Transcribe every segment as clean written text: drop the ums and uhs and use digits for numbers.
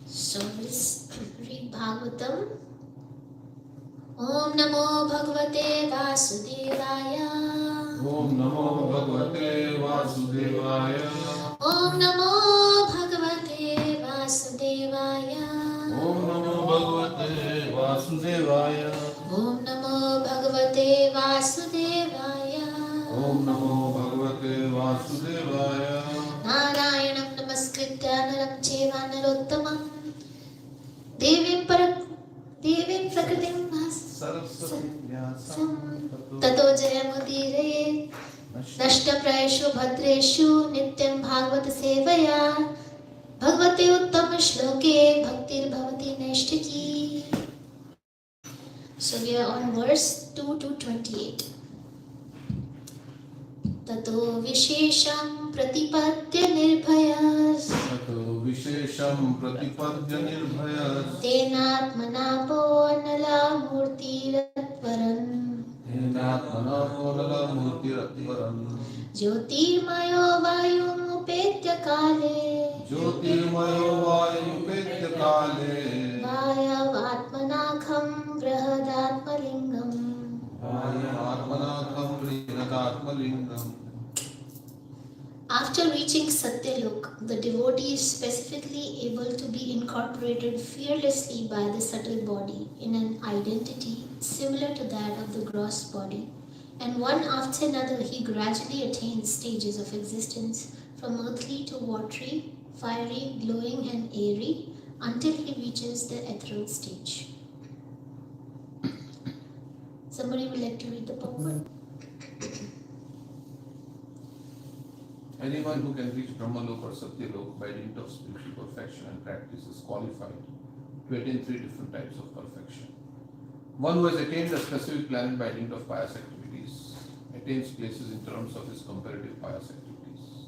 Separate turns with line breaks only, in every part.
So let's read Bhagavatam. Om Namo Bhagavate Vasudevaya.
Om Namo Bhagavate Vasudevaya.
Om Namo Bhagavate Vasudevaya.
Om Namo Bhagavate Vasudevaya.
Om Namo Bhagavate Vasudevaya.
Om Namo Bhagavate Vasudevaya.
Narayanam Namaskritya Naram Cheva Narottamam Devim Prakritim
Saraswati Vyasam
Tato Jayamudire Nashta Prayeshu Bhadreshu Nityam Bhagavata Sevaya Bhagavate Uttama Shloke Bhaktir Bhavati Naishtaki. So we are on verse 2 to 28. Tato Vishesham Pratipadya Nirbhayas
Tato Vishesham Pratipadya Nirbhayas
Tenatmana Purnala Murtiratvaran
Tenatmana Purnala Murtiratvaran
Jyotirmayo Vayum Upetya Kale
Jyotirmayo Vayupetya Kale
Vayavatmanakham Brahadatmalingam. After reaching Satyalok, the devotee is specifically able to be incorporated fearlessly by the subtle body in an identity similar to that of the gross body, and one after another he gradually attains stages of existence from earthly to watery, fiery, glowing, and airy until he reaches the ethereal stage. Somebody would like to read the poem?
Anyone who can reach Brahmalok or Satyalok by dint of spiritual perfection and practice is qualified to attain three different types of perfection. One who has attained a specific planet by dint of pious activities attains places in terms of his comparative pious activities.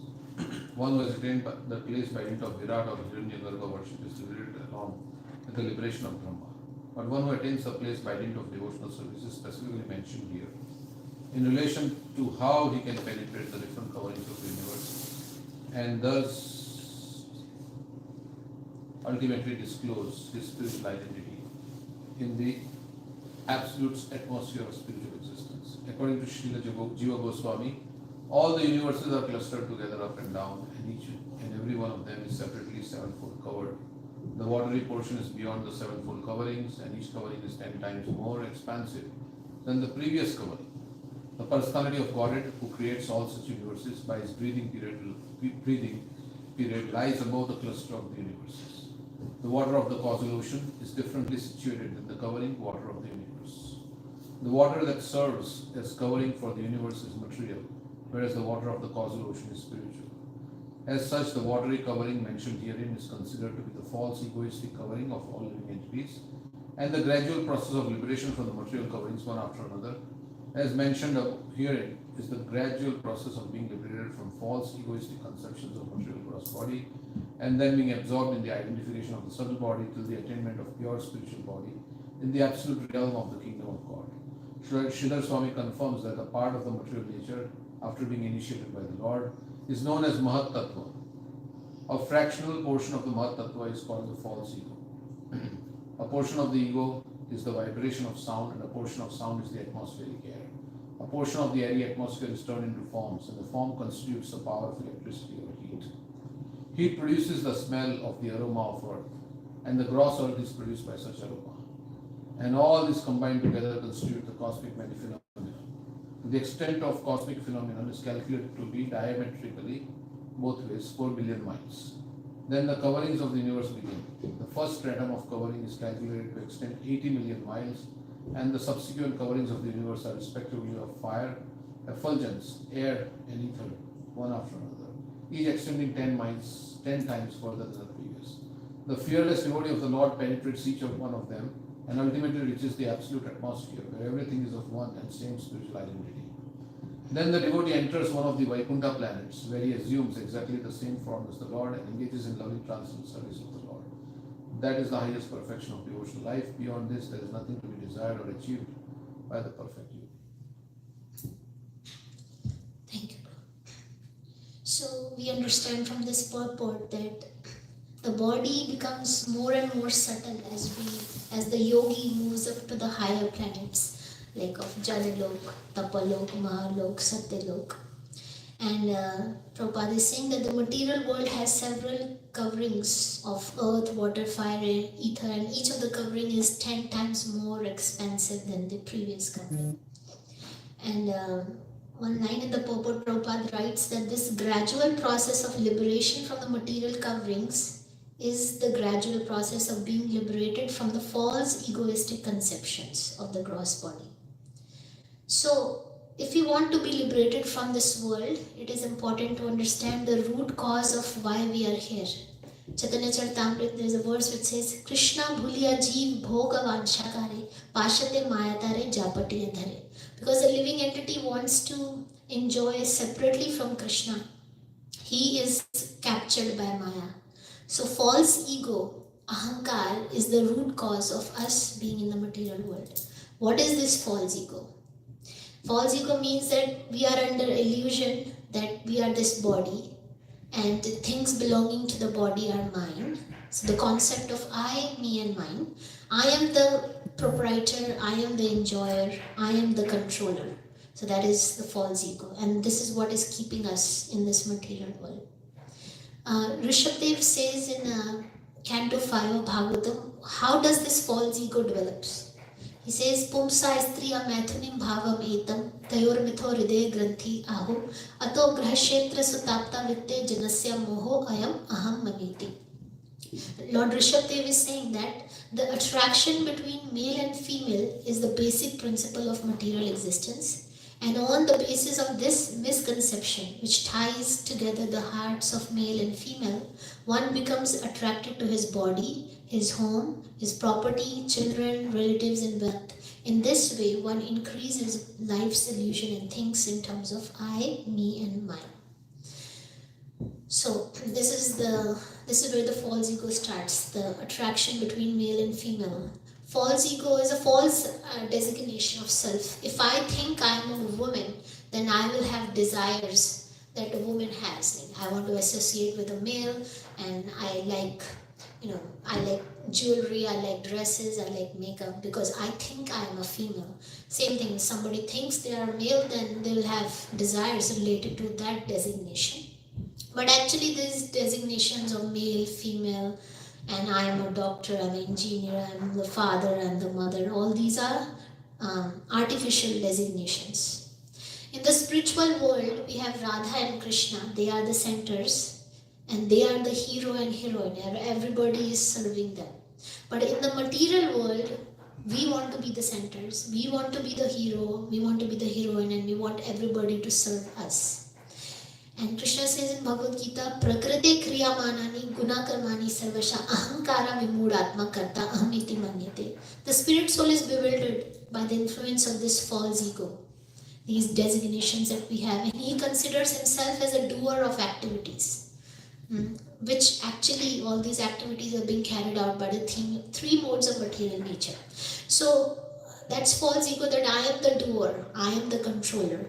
One who has attained the place by dint of Virat or Hiranyagarbha worship is liberated along with the liberation of Brahma. But one who attains a place by dint of devotional service is specifically mentioned here in relation to how he can penetrate the different coverings of the universe and thus ultimately disclose his spiritual identity in the absolute atmosphere of spiritual existence. According to Srila Jiva Goswami, all the universes are clustered together up and down, and each and every one of them is separately sevenfold covered. The watery portion is beyond the sevenfold coverings, and each covering is 10 times more expansive than the previous covering. The personality of Godhead, who creates all such universes by his breathing period lies above the cluster of the universes. The water of the causal ocean is differently situated than the covering water of the universe. The water that serves as covering for the universe is material, whereas the water of the causal ocean is spiritual. As such, the watery covering mentioned herein is considered to be the false egoistic covering of all living entities, and the gradual process of liberation from the material coverings one after another, as mentioned herein, is the gradual process of being liberated from false egoistic conceptions of material gross body, and then being absorbed in the identification of the subtle body till the attainment of pure spiritual body in the absolute realm of the kingdom of God. Sridhar Swami confirms that the part of the material nature, after being initiated by the Lord, is known as Mahat Tattva. A fractional portion of the Mahat Tattva is called the false ego. A portion of the ego is the vibration of sound, and a portion of sound is the atmospheric air. A portion of the airy atmosphere is turned into forms, and the form constitutes the power of electricity or heat. Heat produces the smell of the aroma of earth, and the gross earth is produced by such aroma. And all this combined together constitute the cosmic phenomenon. The extent of cosmic phenomenon is calculated to be diametrically, both ways, 4 billion miles. Then the coverings of the universe begin. The first stratum of covering is calculated to extend 80 million miles, and the subsequent coverings of the universe are respectively of fire, effulgence, air, and ether, one after another, each extending 10 times further than the previous. The fearless devotee of the Lord penetrates each of one of them and ultimately reaches the absolute atmosphere where everything is of one and same spiritual identity. Then the devotee enters one of the Vaikuntha planets where he assumes exactly the same form as the Lord and engages in loving transcendental service of the Lord. That is the highest perfection of devotional life. Beyond this, there is nothing to be desired or achieved by the perfect yogi.
Thank you. So we understand from this purport that the body becomes more and more subtle as the yogi moves up to the higher planets, like of Janalok, Tapalok, Mahalok, Satyalok. And Prabhupada is saying that the material world has several coverings of earth, water, fire, ether, and each of the covering is 10 times more expensive than the previous covering. And one line in the purport, Prabhupada writes that this gradual process of liberation from the material coverings is the gradual process of being liberated from the false egoistic conceptions of the gross body. So, if we want to be liberated from this world, it is important to understand the root cause of why we are here. Chaitanya Charitamrita, there is a verse which says, Krishna bhuliya jeev bhoga vanshakare, pashate mayatare japatiya dhare. Because a living entity wants to enjoy separately from Krishna, he is captured by Maya. So false ego, ahankar, is the root cause of us being in the material world. What is this false ego? False ego means that we are under illusion that we are this body and the things belonging to the body are mine. So the concept of I, me and mine. I am the proprietor, I am the enjoyer, I am the controller. So that is the false ego, and this is what is keeping us in this material world. Rishabdev says in Canto 5 of Bhagavatam, how does this false ego develops? He says, Pumsa striya maithunim bhavam etam tayor mitho hriday granthi aho ato grahashetra sutapta vitte janasya moho ayam aham maniti. Lord Rishabdev is saying that the attraction between male and female is the basic principle of material existence. And on the basis of this misconception, which ties together the hearts of male and female, one becomes attracted to his body, his home, his property, children, relatives, and wealth. In this way, one increases life's illusion and thinks in terms of I, me, and mine. So this is where the false ego starts, the attraction between male and female. False ego is a false designation of self. If I think I am a woman, then I will have desires that a woman has. Like I want to associate with a male, and I like jewelry, I like dresses, I like makeup because I think I am a female. Same thing, if somebody thinks they are male, then they will have desires related to that designation. But actually these designations of male, female, and I am a doctor, I'm an engineer, I'm the father, I'm the mother, all these are artificial designations. In the spiritual world, we have Radha and Krishna, they are the centers, and they are the hero and heroine, everybody is serving them. But in the material world, we want to be the centers, we want to be the hero, we want to be the heroine, and we want everybody to serve us. And Krishna says in Bhagavad Gita, Prakriti kriyamanani gunakarmani sarvasha ahankara vimudatma karta ahamiti manyate. The spirit soul is bewildered by the influence of this false ego, these designations that we have, and he considers himself as a doer of activities, which actually all these activities are being carried out by the three modes of material nature. So that's false ego, that I am the doer, I am the controller.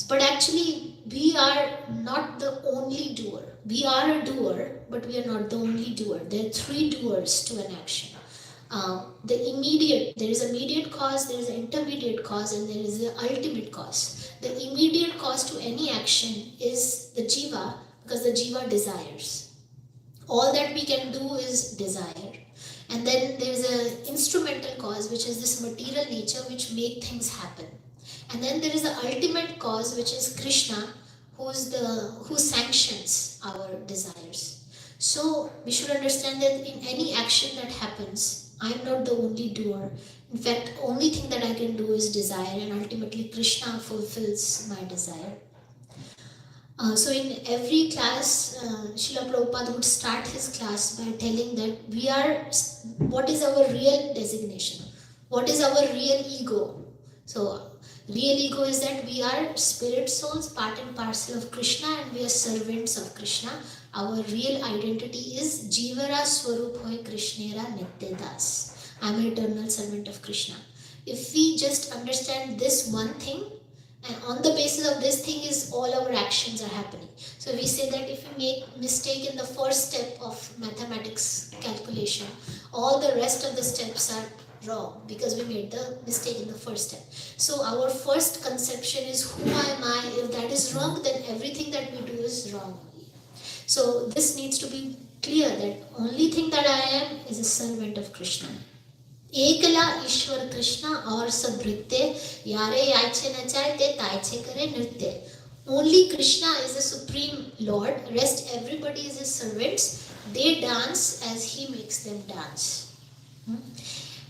But actually, we are not the only doer. We are a doer, but we are not the only doer. There are three doers to an action. There is immediate cause, there is an intermediate cause, and there is the ultimate cause. The immediate cause to any action is the jiva, because the jiva desires. All that we can do is desire. And then there is an instrumental cause, which is this material nature which make things happen. And then there is the ultimate cause, which is Krishna, who sanctions our desires. So we should understand that in any action that happens, I am not the only doer. In fact, only thing that I can do is desire, and ultimately Krishna fulfills my desire. So in every class, Srila Prabhupada would start his class by telling that what is our real designation? What is our real ego? So real ego is that we are spirit souls, part and parcel of Krishna, and we are servants of Krishna. Our real identity is Jivara Swarup Hoy Krishnera Nitya Das. I am an eternal servant of Krishna. If we just understand this one thing, and on the basis of this thing is all our actions are happening. So we say that if we make mistake in the first step of mathematics calculation, all the rest of the steps are wrong because we made the mistake in the first step. So our first conception is who am I? If that is wrong, then everything that we do is wrong. So this needs to be clear that only thing that I am is a servant of Krishna. एकला ईश्वर कृष्ण और सब नृत्य यारे याचे नचाते ताइचे करे नृत्य. Only Krishna is the supreme Lord. Rest everybody is his servants. They dance as he makes them dance.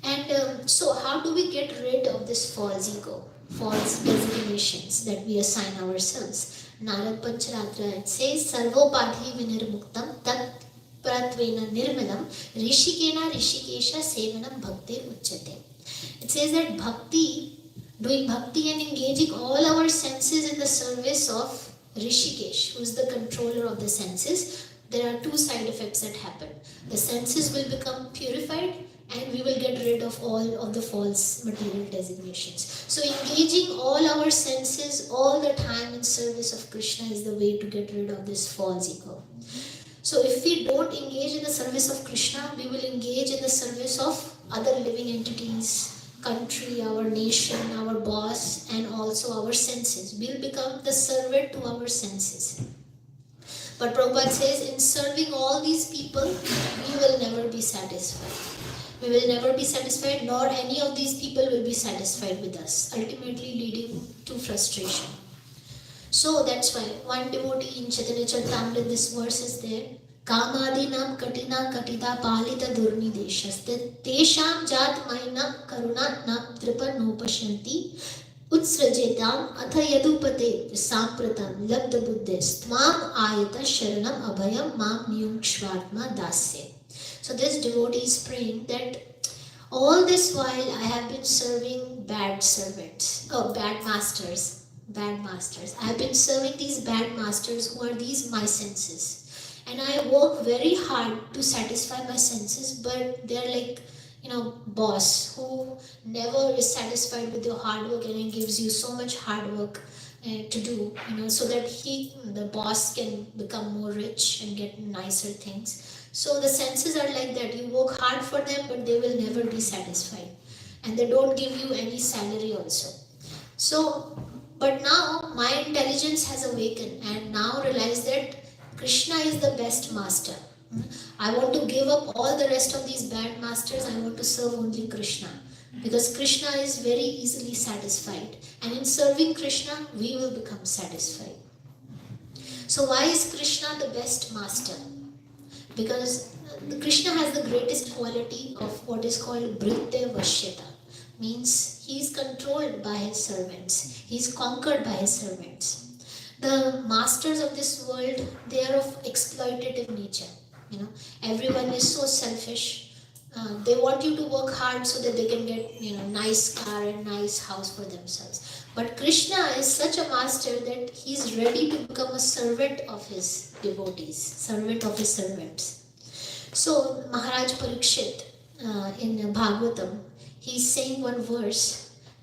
And so how do we get rid of this false ego, false designations that we assign ourselves? Narad Pancharatra says, Sarvopadhi vinirmuktam tat pratvena nirmalam rishikena rishikesha sevanam bhaktir uchyate. It says that doing bhakti and engaging all our senses in the service of Rishikesh, who is the controller of the senses, there are two side effects that happen. The senses will become purified and we will get rid of all of the false material designations. So engaging all our senses all the time in service of Krishna is the way to get rid of this false ego. So if we don't engage in the service of Krishna, we will engage in the service of other living entities, country, our nation, our boss, and also our senses. We'll become the servant to our senses. But Prabhupada says, in serving all these people, we will never be satisfied. We will never be satisfied, nor any of these people will be satisfied with us, ultimately leading to frustration. So that's why one devotee in Chaitanya Charitamrita, this verse is there. Kamadinam katina katita palita durni deshas tesham jat mainam karuna nam tripa nopashanti utsrajetam atha yadupate sampratam labda buddhis tvam ayata sharanam abhayam mam niyukshvatma dasya. So this devotee is praying that all this while I have been serving bad masters. I have been serving these bad masters who are these my senses. And I work very hard to satisfy my senses, but they're like, boss who never is satisfied with your hard work and gives you so much hard work to do, so that the boss can become more rich and get nicer things. So the senses are like that. You work hard for them, but they will never be satisfied. And they don't give you any salary also. So, but now my intelligence has awakened and now realize that Krishna is the best master. I want to give up all the rest of these bad masters. I want to serve only Krishna. Because Krishna is very easily satisfied. And in serving Krishna, we will become satisfied. So why is Krishna the best master? Because Krishna has the greatest quality of what is called Bhritya Vashyata. Means he is controlled by his servants. He is conquered by his servants. The masters of this world, they are of exploitative nature. Everyone is so selfish. They want you to work hard so that they can get nice car and nice house for themselves. But Krishna is such a master that he is ready to become a servant of his devotees, servant of his servants. So Maharaj Parikshit in Bhagavatam, he's saying one verse.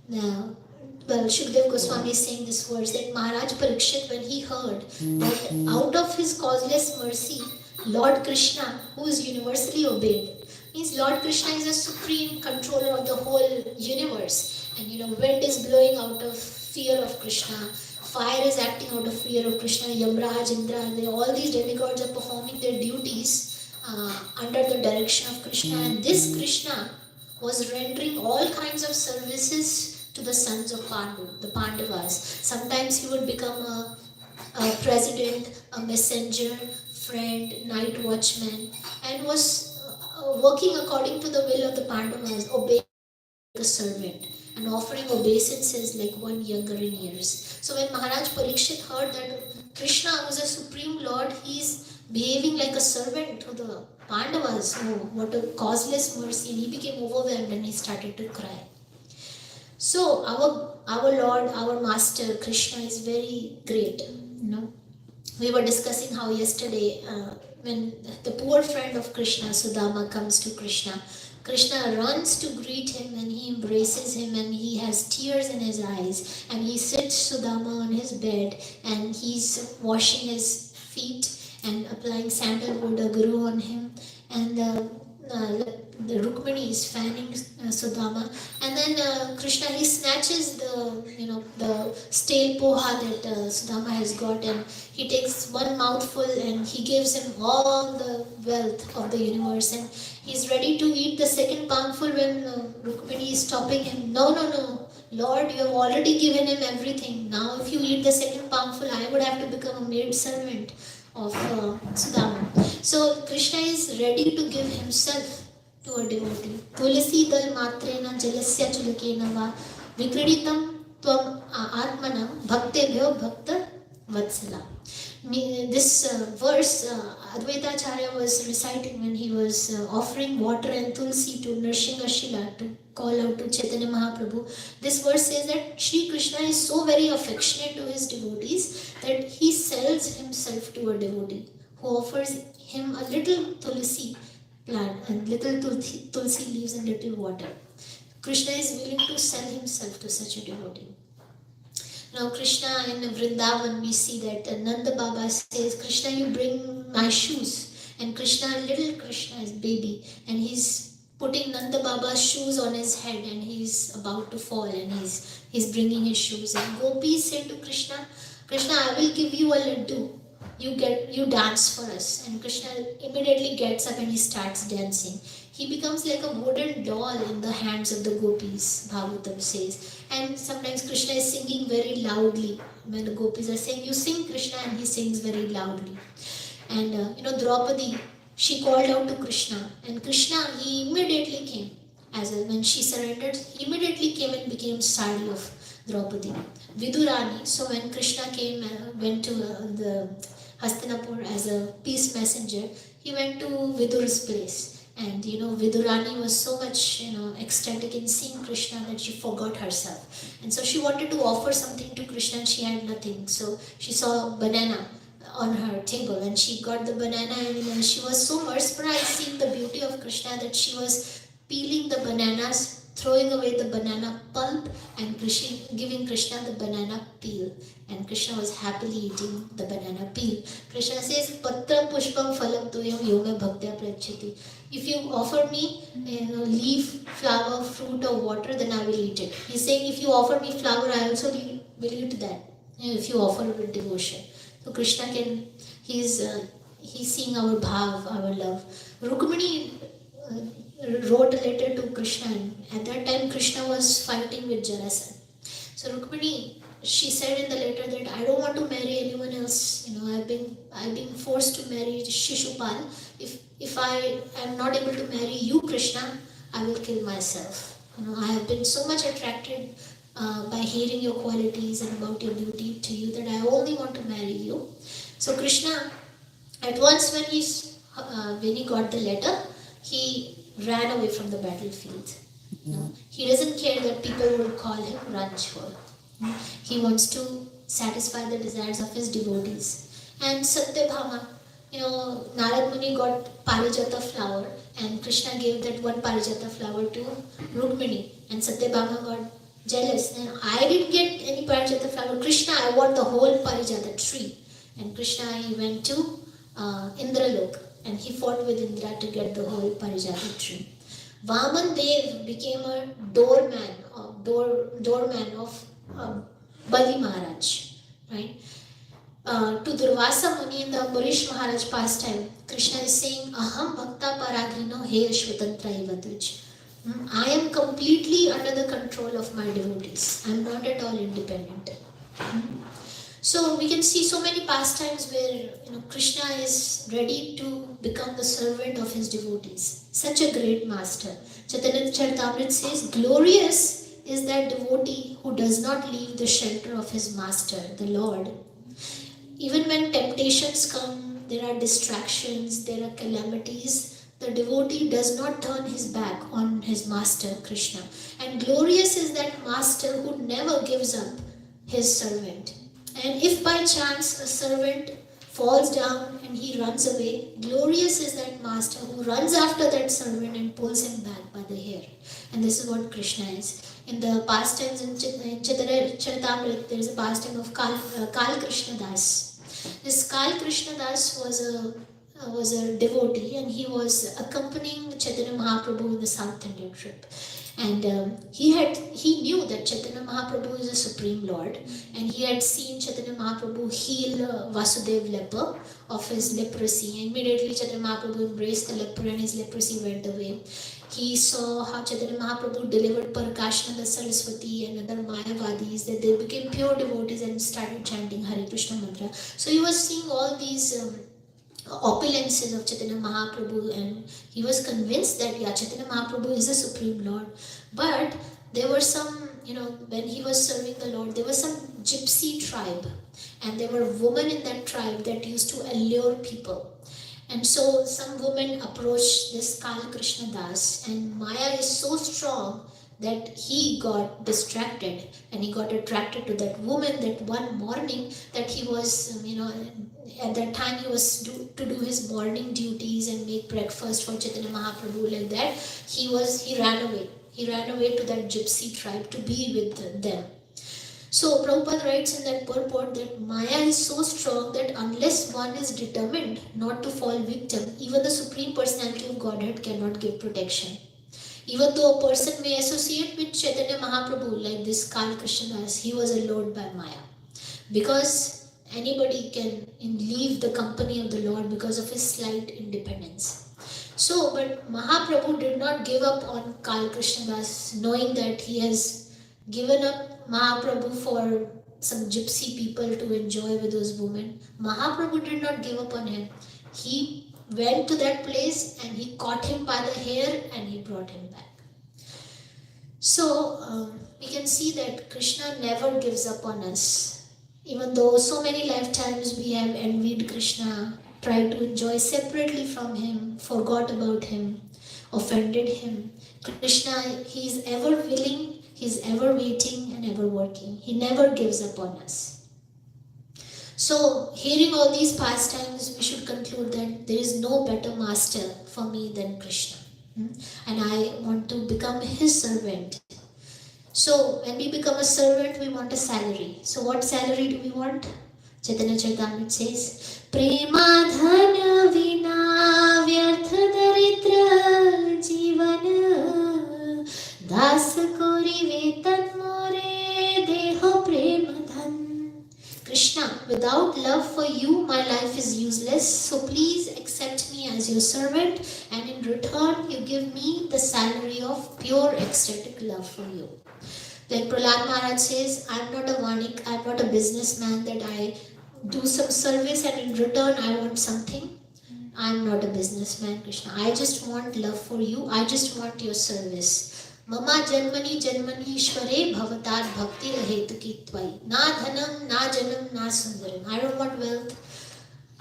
Now, well, Shukdev Goswami is saying this verse that Maharaj Parikshit, when he heard that out of his causeless mercy, Lord Krishna, who is universally obeyed, means Lord Krishna is a supreme controller of the whole universe. And wind is blowing out of fear of Krishna, fire is acting out of fear of Krishna, Yamraj, Indra, all these demigods are performing their duties under the direction of Krishna. And this Krishna was rendering all kinds of services to the sons of the Pandavas. Sometimes he would become a president, a messenger, friend, night watchman, and was working according to the will of the Pandavas, obeying like a servant and offering obeisances like one younger in years. So when Maharaj Parikshit heard that Krishna was a supreme lord, he is behaving like a servant to the Pandavas. Oh, what a causeless mercy! And he became overwhelmed and he started to cry. So our Lord, our Master Krishna is very great. We were discussing how yesterday when the poor friend of Krishna, Sudama, comes to Krishna, Krishna runs to greet him and he embraces him and he has tears in his eyes and he sits Sudama on his bed and he's washing his feet and applying sandalwood, a guru on him, and the Rukmini is fanning Sudama, and then Krishna, he snatches the stale poha that Sudama has got, and he takes one mouthful and he gives him all the wealth of the universe, and he's ready to eat the second palmful when Rukmini is stopping him. No, no, no, Lord, you have already given him everything. Now if you eat the second palmful, I would have to become a maid servant of Sudama. So Krishna is ready to give himself to a devotee. Tulasi dal matrena jalasya chulakena va vikreditam tvam atmanam bhaktebhyo bhakta vatsala. This verse Advaitacharya was reciting when he was offering water and tulsi to Nrsimhashila to call out to Chaitanya Mahaprabhu. This verse says that Sri Krishna is so very affectionate to his devotees that he sells himself to a devotee who offers him a little tulsi plant and little tulsi leaves and little water. Krishna is willing to sell himself to such a devotee. Now Krishna in Vrindavan, we see that Nanda Baba says, Krishna, you bring my shoes. And Krishna, little Krishna is baby, and he's putting Nanda Baba's shoes on his head and he's about to fall and he's bringing his shoes. And gopis say to Krishna, Krishna, I will give you a laddu. You dance for us. And Krishna immediately gets up and he starts dancing. He becomes like a wooden doll in the hands of the gopis, Bhagavatam says. And sometimes Krishna is singing very loudly. When the gopis are saying, you sing Krishna, and he sings very loudly. And Draupadi, she called out to Krishna. And Krishna, he immediately came. When she surrendered, he immediately came and became sari of Draupadi. Vidurani, so when Krishna went to the Hastinapur as a peace messenger, he went to Vidur's place. And Vidurani was so much ecstatic in seeing Krishna that she forgot herself. And so she wanted to offer something to Krishna and she had nothing. So she saw a banana on her table and she got the banana and she was so mesmerized seeing the beauty of Krishna that she was peeling the bananas, throwing away the banana pulp and giving Krishna the banana peel. And Krishna was happily eating the banana peel. Krishna says, Patra pushpam phalam tuyam yoga bhaktya prachati. If you offer me leaf, flower, fruit or water, then I will eat it. He's saying, if you offer me flower, I also will eat that. If you offer it with devotion. So Krishna he's seeing our bhav, our love. Rukmini wrote a letter to Krishna, and at that time Krishna was fighting with Jarasandha. So Rukmini, she said in the letter that I don't want to marry anyone else. I've been forced to marry Shishupal. If I am not able to marry you, Krishna, I will kill myself. I have been so much attracted by hearing your qualities and about your beauty to you that I only want to marry you. So Krishna, at once when he got the letter, he ran away from the battlefield. He doesn't care that people will call him Ranchhor. He wants to satisfy the desires of his devotees. And Satyabhama, Narad Muni got Parijata flower and Krishna gave that one Parijata flower to Rukmini, and Satyabhama got jealous. And I didn't get any Parijata flower. Krishna, I want the whole Parijata tree. And Krishna, he went to Indralok and he fought with Indra to get the whole Parijata tree. Vaman Dev became a doorman of Bali Maharaj, right? To Durvasa Muni in the Ambarish Maharaj pastime, Krishna is saying, Aham Bhakta Paragrino He Ashvatantra Ivatuj. I am completely under the control of my devotees. I am not at all independent. So we can see so many pastimes where Krishna is ready to become the servant of his devotees. Such a great master. Chaitanya Charitamrita says, glorious is that devotee who does not leave the shelter of his master, the Lord. Even when temptations come, there are distractions, there are calamities, the devotee does not turn his back on his master, Krishna. And glorious is that master who never gives up his servant. And if by chance a servant falls down and he runs away, glorious is that master who runs after that servant and pulls him back by the hair. And this is what Krishna is. In the pastimes in Chaitanya Charitamrita, there is a pastime of Kal Krishna Das. This Kal Krishna Das was a devotee, and he was accompanying Chaitanya Mahaprabhu in the South Indian trip. And he knew that Chaitanya Mahaprabhu is a supreme lord, and he had seen Chaitanya Mahaprabhu heal Vasudev leper of his leprosy. And immediately Chaitanya Mahaprabhu embraced the leper and his leprosy went away. He saw how Chaitanya Mahaprabhu delivered Parakashananda Saraswati and other Mayavadis, that they became pure devotees and started chanting Hare Krishna mantra. So he was seeing all these opulences of Chaitanya Mahaprabhu, and he was convinced that Chaitanya Mahaprabhu is a supreme lord. But there were some, when he was serving the Lord, there was some gypsy tribe, and there were women in that tribe that used to allure people. And so some women approached this Kal Krishna Das, and Maya is so strong that he got distracted and he got attracted to that woman. That one morning that he was, at that time he was to do his morning duties and make breakfast for Chaitanya Mahaprabhu, like that. He ran away. He ran away to that gypsy tribe to be with them. So Prabhupada writes in that purport that Maya is so strong that unless one is determined not to fall victim, even the Supreme Personality of Godhead cannot give protection. Even though a person may associate with Chaitanya Mahaprabhu, like this Kal Krishna Das, he was allured by Maya. Because anybody can leave the company of the Lord because of his slight independence. So, but Mahaprabhu did not give up on Kal Krishna Das, knowing that he has given up Mahaprabhu for some gypsy people to enjoy with those women. Mahaprabhu did not give up on him. He went to that place and he caught him by the hair and he brought him back. So we can see that Krishna never gives up on us. Even though so many lifetimes we have envied Krishna, tried to enjoy separately from him, forgot about him, offended him, Krishna, he is ever willing, he is ever waiting and ever working. He never gives up on us. So, hearing all these pastimes, we should conclude that there is no better master for me than Krishna. And I want to become his servant. So, when we become a servant, we want a salary. So, what salary do we want? Chaitanya Charitamrita says, Prema dhana vina vyartha daritra jivana das kori vetan more deho prema dhan. Krishna, without love for you, my life is useless. So please accept me as your servant, and in return, you give me the salary of pure ecstatic love for you. Like Prahlad Maharaj says, I'm not a vanik, I'm not a businessman that I do some service and in return I want something. I'm not a businessman, Krishna. I just want love for you. I just want your service. Mama janmani janmani ishware bhavatar bhakti rahetuki tvai. Na dhanam, na janam, na sundaram. I don't want wealth.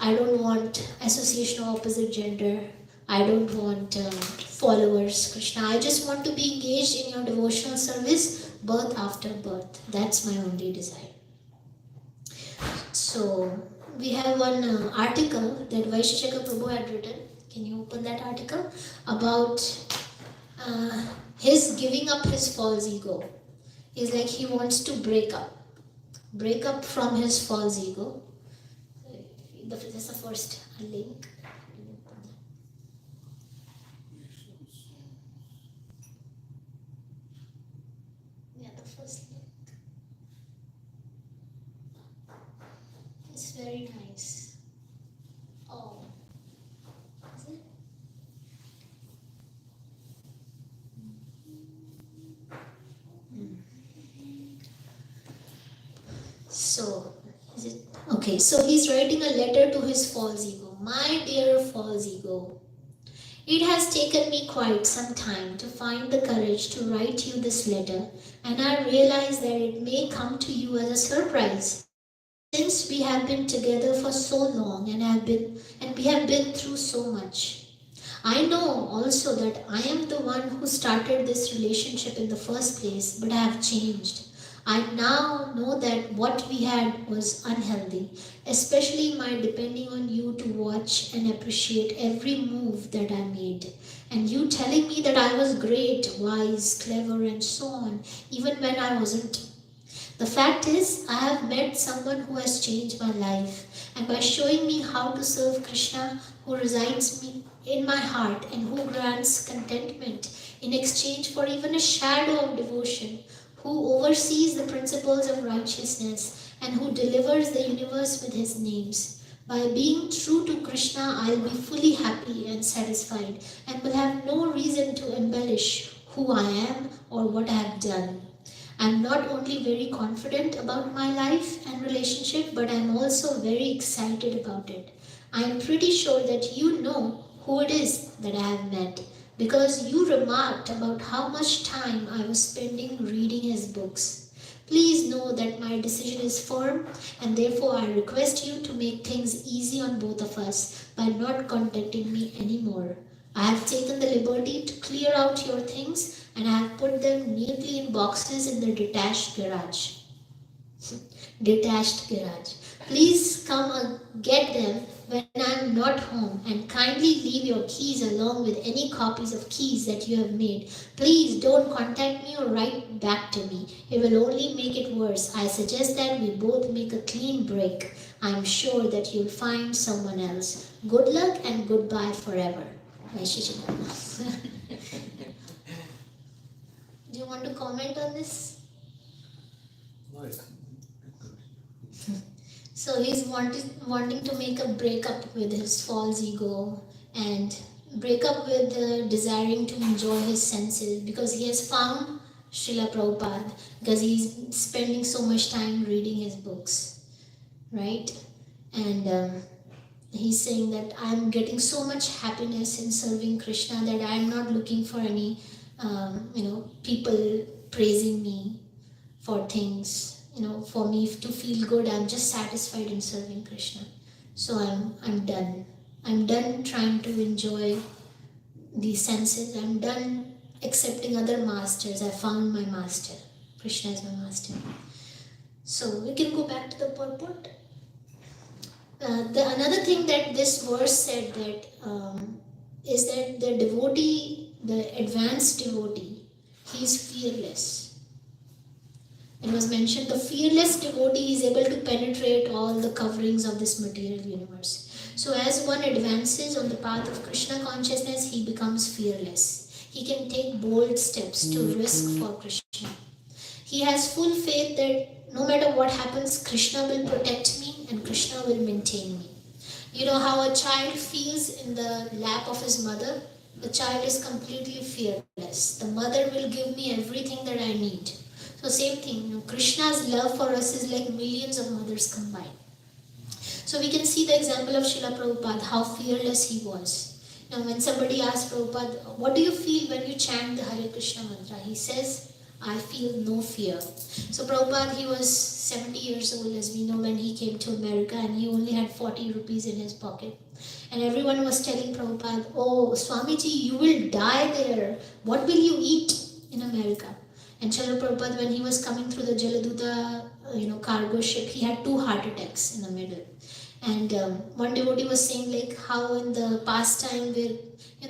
I don't want association of opposite gender. I don't want followers, Krishna. I just want to be engaged in your devotional service, birth after birth. That's my only desire. So we have one article that Vaisheshika Prabhu had written. Can you open that article? About his giving up his false ego. He's like he wants to break up from his false ego. This is the first link. Yeah, the first link. It's very nice. Oh, is it? So, is it okay? So he's writing a letter to his false ego. My dear false ego, it has taken me quite some time to find the courage to write you this letter, and I realize that it may come to you as a surprise. Since we have been together for so long and we have been through so much. I know also that I am the one who started this relationship in the first place, but I have changed. I now know that what we had was unhealthy, especially my depending on you to watch and appreciate every move that I made. And you telling me that I was great, wise, clever, and so on, even when I wasn't. The fact is, I have met someone who has changed my life, and by showing me how to serve Krishna, who resides in my heart and who grants contentment in exchange for even a shadow of devotion, who oversees the principles of righteousness and who delivers the universe with his names. By being true to Krishna, I'll be fully happy and satisfied and will have no reason to embellish who I am or what I have done. I'm not only very confident about my life and relationship, but I'm also very excited about it. I am pretty sure that you know who it is that I have met because you remarked about how much time I was spending reading his books. Please know that my decision is firm and therefore I request you to make things easy on both of us by not contacting me anymore. I have taken the liberty to clear out your things and I have put them neatly in boxes in the detached garage. Detached garage. Please come and get them when I am not home and kindly leave your keys along with any copies of keys that you have made. Please don't contact me or write back to me. It will only make it worse. I suggest that we both make a clean break. I am sure that you'll find someone else. Good luck and goodbye forever. Do you want to comment on this?
No,
So he's wanting to make a breakup with his false ego and break up with desiring to enjoy his senses because he has found Srila Prabhupada because he's spending so much time reading his books, right? And he's saying that I'm getting so much happiness in serving Krishna that I'm not looking for any, people praising me for things. For me to feel good, I'm just satisfied in serving Krishna. So I'm done. I'm done trying to enjoy these senses. I'm done accepting other masters. I found my master. Krishna is my master. So we can go back to the purport. Another thing that this verse said that is that the devotee, the advanced devotee, he is fearless. It was mentioned the fearless devotee is able to penetrate all the coverings of this material universe. So as one advances on the path of Krishna consciousness, he becomes fearless. He can take bold steps to risk for Krishna. He has full faith that no matter what happens, Krishna will protect me and Krishna will maintain me. You know how a child feels in the lap of his mother? The child is completely fearless. The mother will give me everything that I need. So same thing, Krishna's love for us is like millions of mothers combined. So we can see the example of Srila Prabhupada, how fearless he was. When somebody asks Prabhupada, what do you feel when you chant the Hare Krishna mantra? He says, I feel no fear. So Prabhupada, he was 70 years old, as we know, when he came to America, and he only had 40 rupees in his pocket. And everyone was telling Prabhupada, oh, Swamiji, you will die there. What will you eat in America? And Srila Prabhupada, when he was coming through the Jaladuta cargo ship, he had 2 heart attacks in the middle. And one devotee was saying like how in the past time where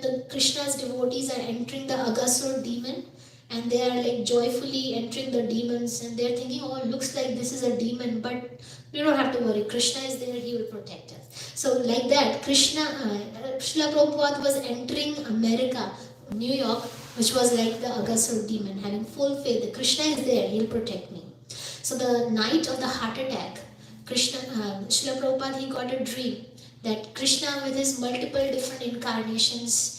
the Krishna's devotees are entering the Agasur demon, and they are like joyfully entering the demons, and they're thinking, oh, looks like this is a demon, but we don't have to worry. Krishna is there; he will protect us. So like that, Srila Prabhupada was entering America, New York, which was like the Agasur demon, having full faith that Krishna is there; he'll protect me. So the night of the heart attack, Srila Prabhupada, he got a dream that Krishna, with his multiple different incarnations,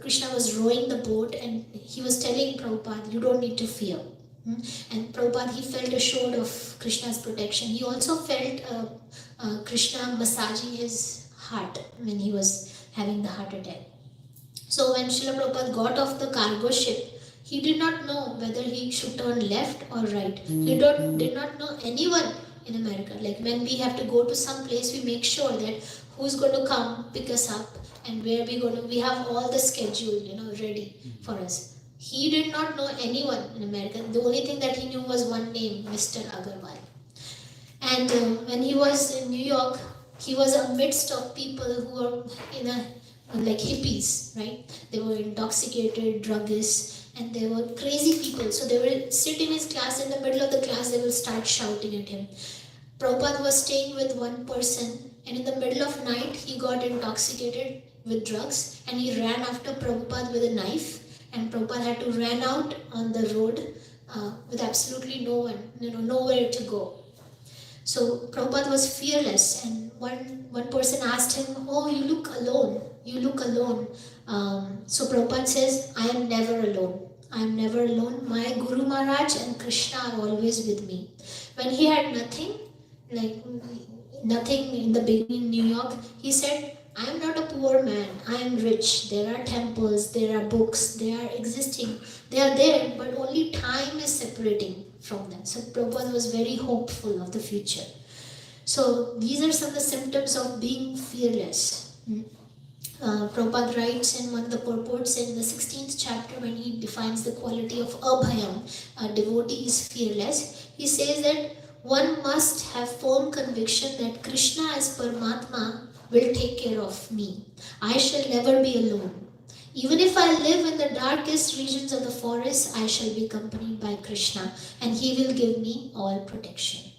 Krishna was rowing the boat, and he was telling Prabhupada, you don't need to fear. And Prabhupada, he felt assured of Krishna's protection. He also felt Krishna massaging his heart when he was having the heart attack. So when Srila Prabhupada got off the cargo ship, he did not know whether he should turn left or right. He did not know anyone in America. Like when we have to go to some place, we make sure that who's going to come pick us up and where we have all the schedule, ready for us. He did not know anyone in America. The only thing that he knew was one name, Mr. Agarwal. And when he was in New York, he was amidst of people who were like hippies, right? They were intoxicated, druggists, and they were crazy people. So they would sit in his class, in the middle of the class, they will start shouting at him. Prabhupada was staying with one person, and in the middle of night, he got intoxicated with drugs, and he ran after Prabhupada with a knife, and Prabhupada had to run out on the road with absolutely no one, nowhere to go. So Prabhupada was fearless, and one person asked him, oh, you look alone. So Prabhupada says, I am never alone. I am never alone. My Guru Maharaj and Krishna are always with me. When he had nothing in the beginning in New York, he said, I am not a poor man. I am rich. There are temples, there are books, they are existing. They are there, but only time is separating from them. So Prabhupada was very hopeful of the future. So these are some of the symptoms of being fearless. Prabhupada writes in one of the purports in the 16th chapter, when he defines the quality of abhayam, a devotee is fearless. He says that one must have firm conviction that Krishna as Paramatma will take care of me. I shall never be alone. Even if I live in the darkest regions of the forest, I shall be accompanied by Krishna, and he will give me all protection.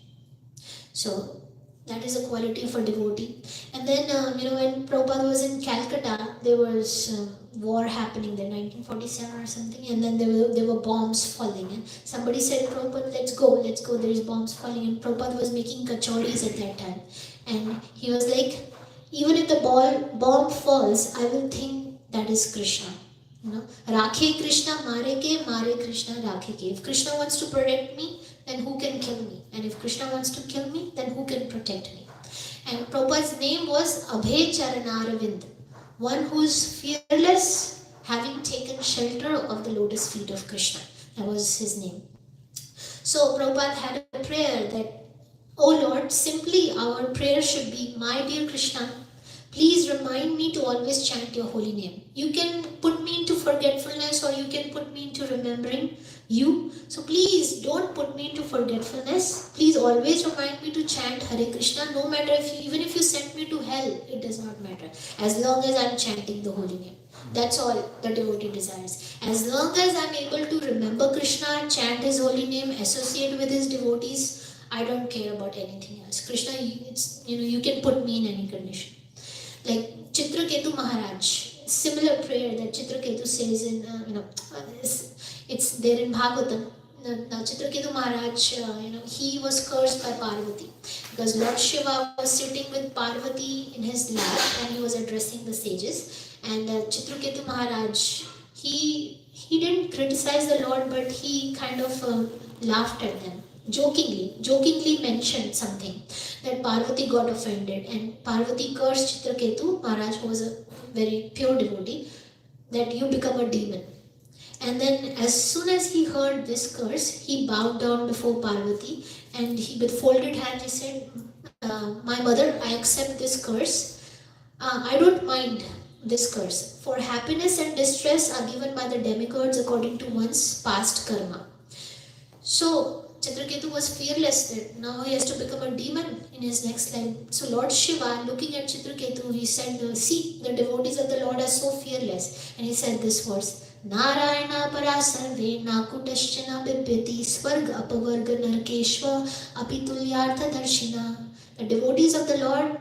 So that is a quality of a devotee. And then, when Prabhupada was in Calcutta, there was war happening there, 1947 or something, and then there were bombs falling. And somebody said, Prabhupada, let's go, there is bombs falling. And Prabhupada was making kachoris at that time. And he was like, even if the bomb falls, I will think that is Krishna. Rakhe Krishna, mare Krishna, rakhe ke. If Krishna wants to protect me, then who can kill me? And if Krishna wants to kill me, then who can protect me? And Prabhupada's name was Abhay Charanaravind, one who is fearless, having taken shelter of the lotus feet of Krishna. That was his name. So Prabhupada had a prayer that, oh Lord, simply our prayer should be, my dear Krishna, please remind me to always chant your holy name. You can put me into forgetfulness, or you can put me into remembering you. So please don't put me into forgetfulness. Please always remind me to chant Hare Krishna, no matter even if you send me to hell, it does not matter. As long as I'm chanting the holy name. That's all the devotee desires. As long as I'm able to remember Krishna, chant his holy name, associate with his devotees, I don't care about anything else. Krishna, you can put me in any condition. Like Chitraketu Maharaj, similar prayer that Chitraketu says in, it's there in Bhagavatam. Now Chitraketu Maharaj, he was cursed by Parvati because Lord Shiva was sitting with Parvati in his lap and he was addressing the sages. And Chitraketu Maharaj, he didn't criticize the Lord, but he kind of laughed at them. Jokingly mentioned something that Parvati got offended, and Parvati cursed Chitraketu Maharaj, who was a very pure devotee, that you become a demon. And then as soon as he heard this curse, he bowed down before Parvati and he with folded hands he said, my mother, I accept this curse. I don't mind this curse, for happiness and distress are given by the demigods according to one's past karma. So Chitraketu was fearless that now he has to become a demon in his next life. So Lord Shiva, looking at Chitraketu, he said, see, the devotees of the Lord are so fearless. And he said this verse, Narayana parasarve nakutashyana bibyati swarga apavarga narkeshva apitulyartha darshina. The devotees of the Lord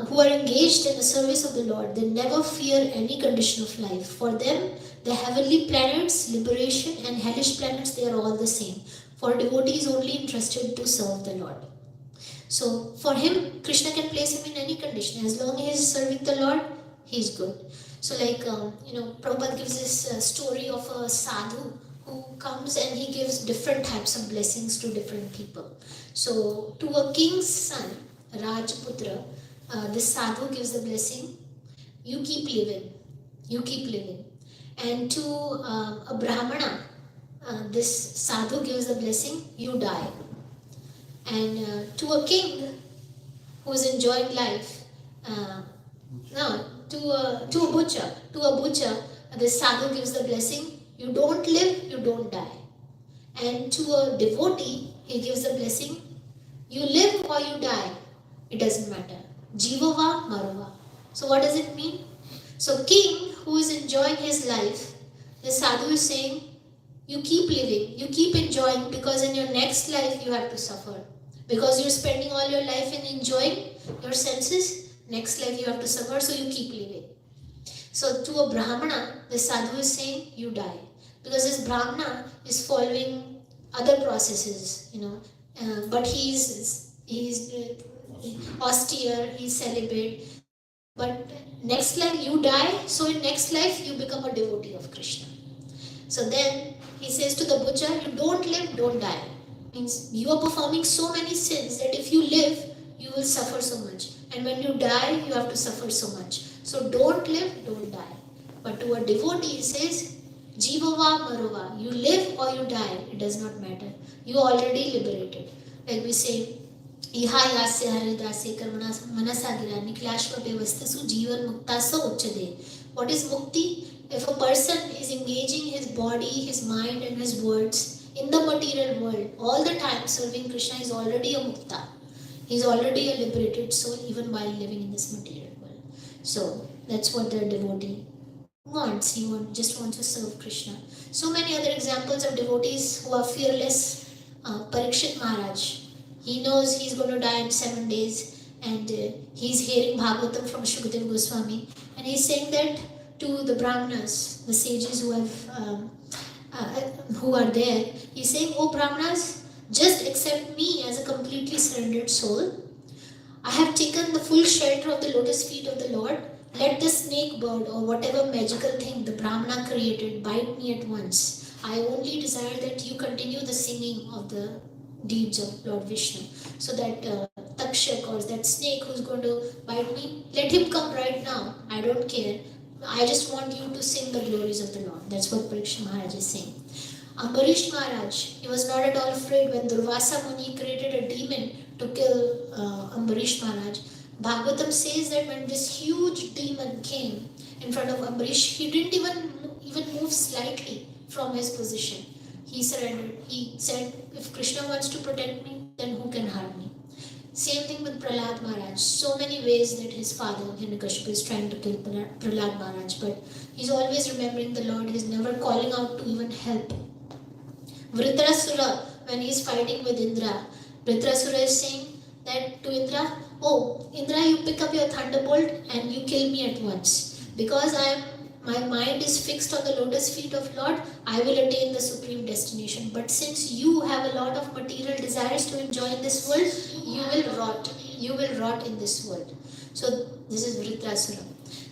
who are engaged in the service of the Lord, they never fear any condition of life. For them, the heavenly planets, liberation, and hellish planets, they are all the same. For devotees only interested to serve the Lord. So for him, Krishna can place him in any condition. As long as he is serving the Lord, he is good. So like, Prabhupada gives this story of a sadhu who comes and he gives different types of blessings to different people. So to a king's son, Rajputra, this sadhu gives the blessing, you keep living, you keep living. And to a brahmana, this sadhu gives the blessing, you die. And to a king who is enjoying life, to a butcher, this sadhu gives the blessing, you don't live, you don't die. And to a devotee, he gives the blessing, you live or you die, it doesn't matter. Jivava Marava. So what does it mean? So king who is enjoying his life, the sadhu is saying, you keep living, you keep enjoying, because in your next life you have to suffer. Because you're spending all your life in enjoying your senses, next life you have to suffer, so you keep living. So to a brahmana, the sadhu is saying, you die. Because this brahmana is following other processes, but he's austere, he's celibate. But next life you die, so in next life you become a devotee of Krishna. So then he says to the butcher, you don't live, don't die. Means you are performing so many sins that if you live, you will suffer so much. And when you die, you have to suffer so much. So don't live, don't die. But to a devotee, he says, Jivava Marova, you live or you die, it does not matter. You are already liberated. Like we say, Iha yasya hare dasi karmana manasadira niklashva bevastasu jivan muktasa uchade. What is mukti? If a person is engaging his body, his mind and his words in the material world all the time serving Krishna, is already a mukta. He is already a liberated soul even while living in this material world. So that's what the devotee wants. He just wants to serve Krishna. So many other examples of devotees who are fearless. Parikshit Maharaj, he knows he's going to die in 7 days, and he's hearing Bhagavatam from Shukadeva Goswami, and he's saying that to the Brahmanas, the sages who are there. He's saying, "Oh Brahmanas, just accept me as a completely surrendered soul. I have taken the full shelter of the lotus feet of the Lord. Let the snake bird or whatever magical thing the Brahmana created bite me at once. I only desire that you continue the singing of the deeds of Lord Vishnu. So that Takshak or that snake who's going to bite me, let him come right now. I don't care. I just want you to sing the glories of the Lord." That's what Parikshit Maharaj is saying. Ambarish Maharaj, he was not at all afraid when Durvasa Muni created a demon to kill Ambarish Maharaj. Bhagavatam says that when this huge demon came in front of Ambarish, he didn't even move slightly from his position. He surrendered. He said, if Krishna wants to protect me, then who can harm me? Same thing with Prahlad Maharaj. So many ways that his father, Hiranyakashipu, is trying to kill Prahlad Maharaj, but he's always remembering the Lord. He's never calling out to even help. Vritrasura, when he's fighting with Indra, Vritrasura is saying that to Indra, "Oh, Indra, you pick up your thunderbolt and you kill me at once. Because my mind is fixed on the lotus feet of Lord, I will attain the supreme destination. But since you have a lot of material desires to enjoy in this world, you will rot. You will rot in this world." So this is Vritrasura.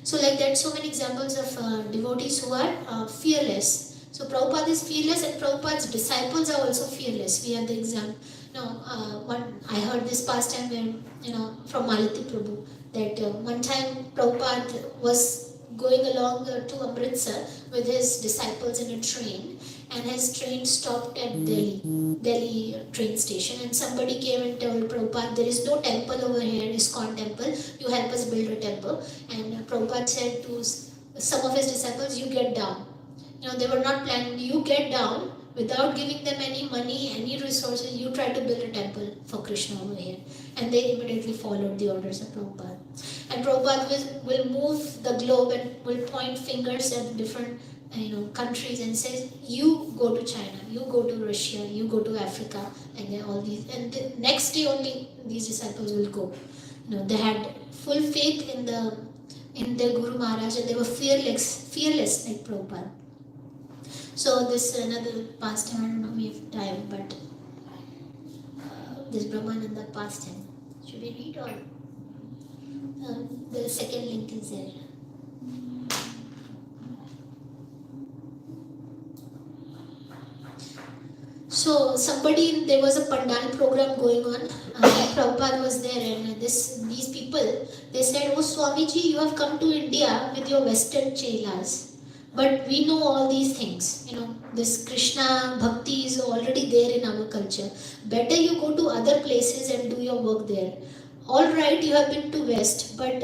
So like that, so many examples of devotees who are fearless. So Prabhupada is fearless, and Prabhupada's disciples are also fearless. We have the example. One I heard this past time where from Malati Prabhu that one time Prabhupada was going along to Amritsar with his disciples in a train, and his train stopped at Delhi train station, and somebody came and told Prabhupada, "There is no temple over here, ISKCON temple. You help us build a temple." And Prabhupada said to some of his disciples, "You get down." They were not planning. "You get down without giving them any money, any resources, you try to build a temple for Krishna over here. And they immediately followed the orders of Prabhupada. And Prabhupada will move the globe and will point fingers at different countries and says, you go to China, you go to Russia, you go to Africa, and then all these. And the next day only these disciples will go. They had full faith in their Guru Maharaj, and they were fearless like Prabhupada. So this another pastime, I don't know if we have time, but this Brahmananda pastime. Should we read or the second link is there? So there was a Pandal program going on. Prabhupada was there, and these people, they said, "Oh Swamiji, you have come to India with your Western chelas, but we know all these things. This Krishna Bhakti is already there in our culture. Better you go to other places and do your work there. All right, you have been to West, but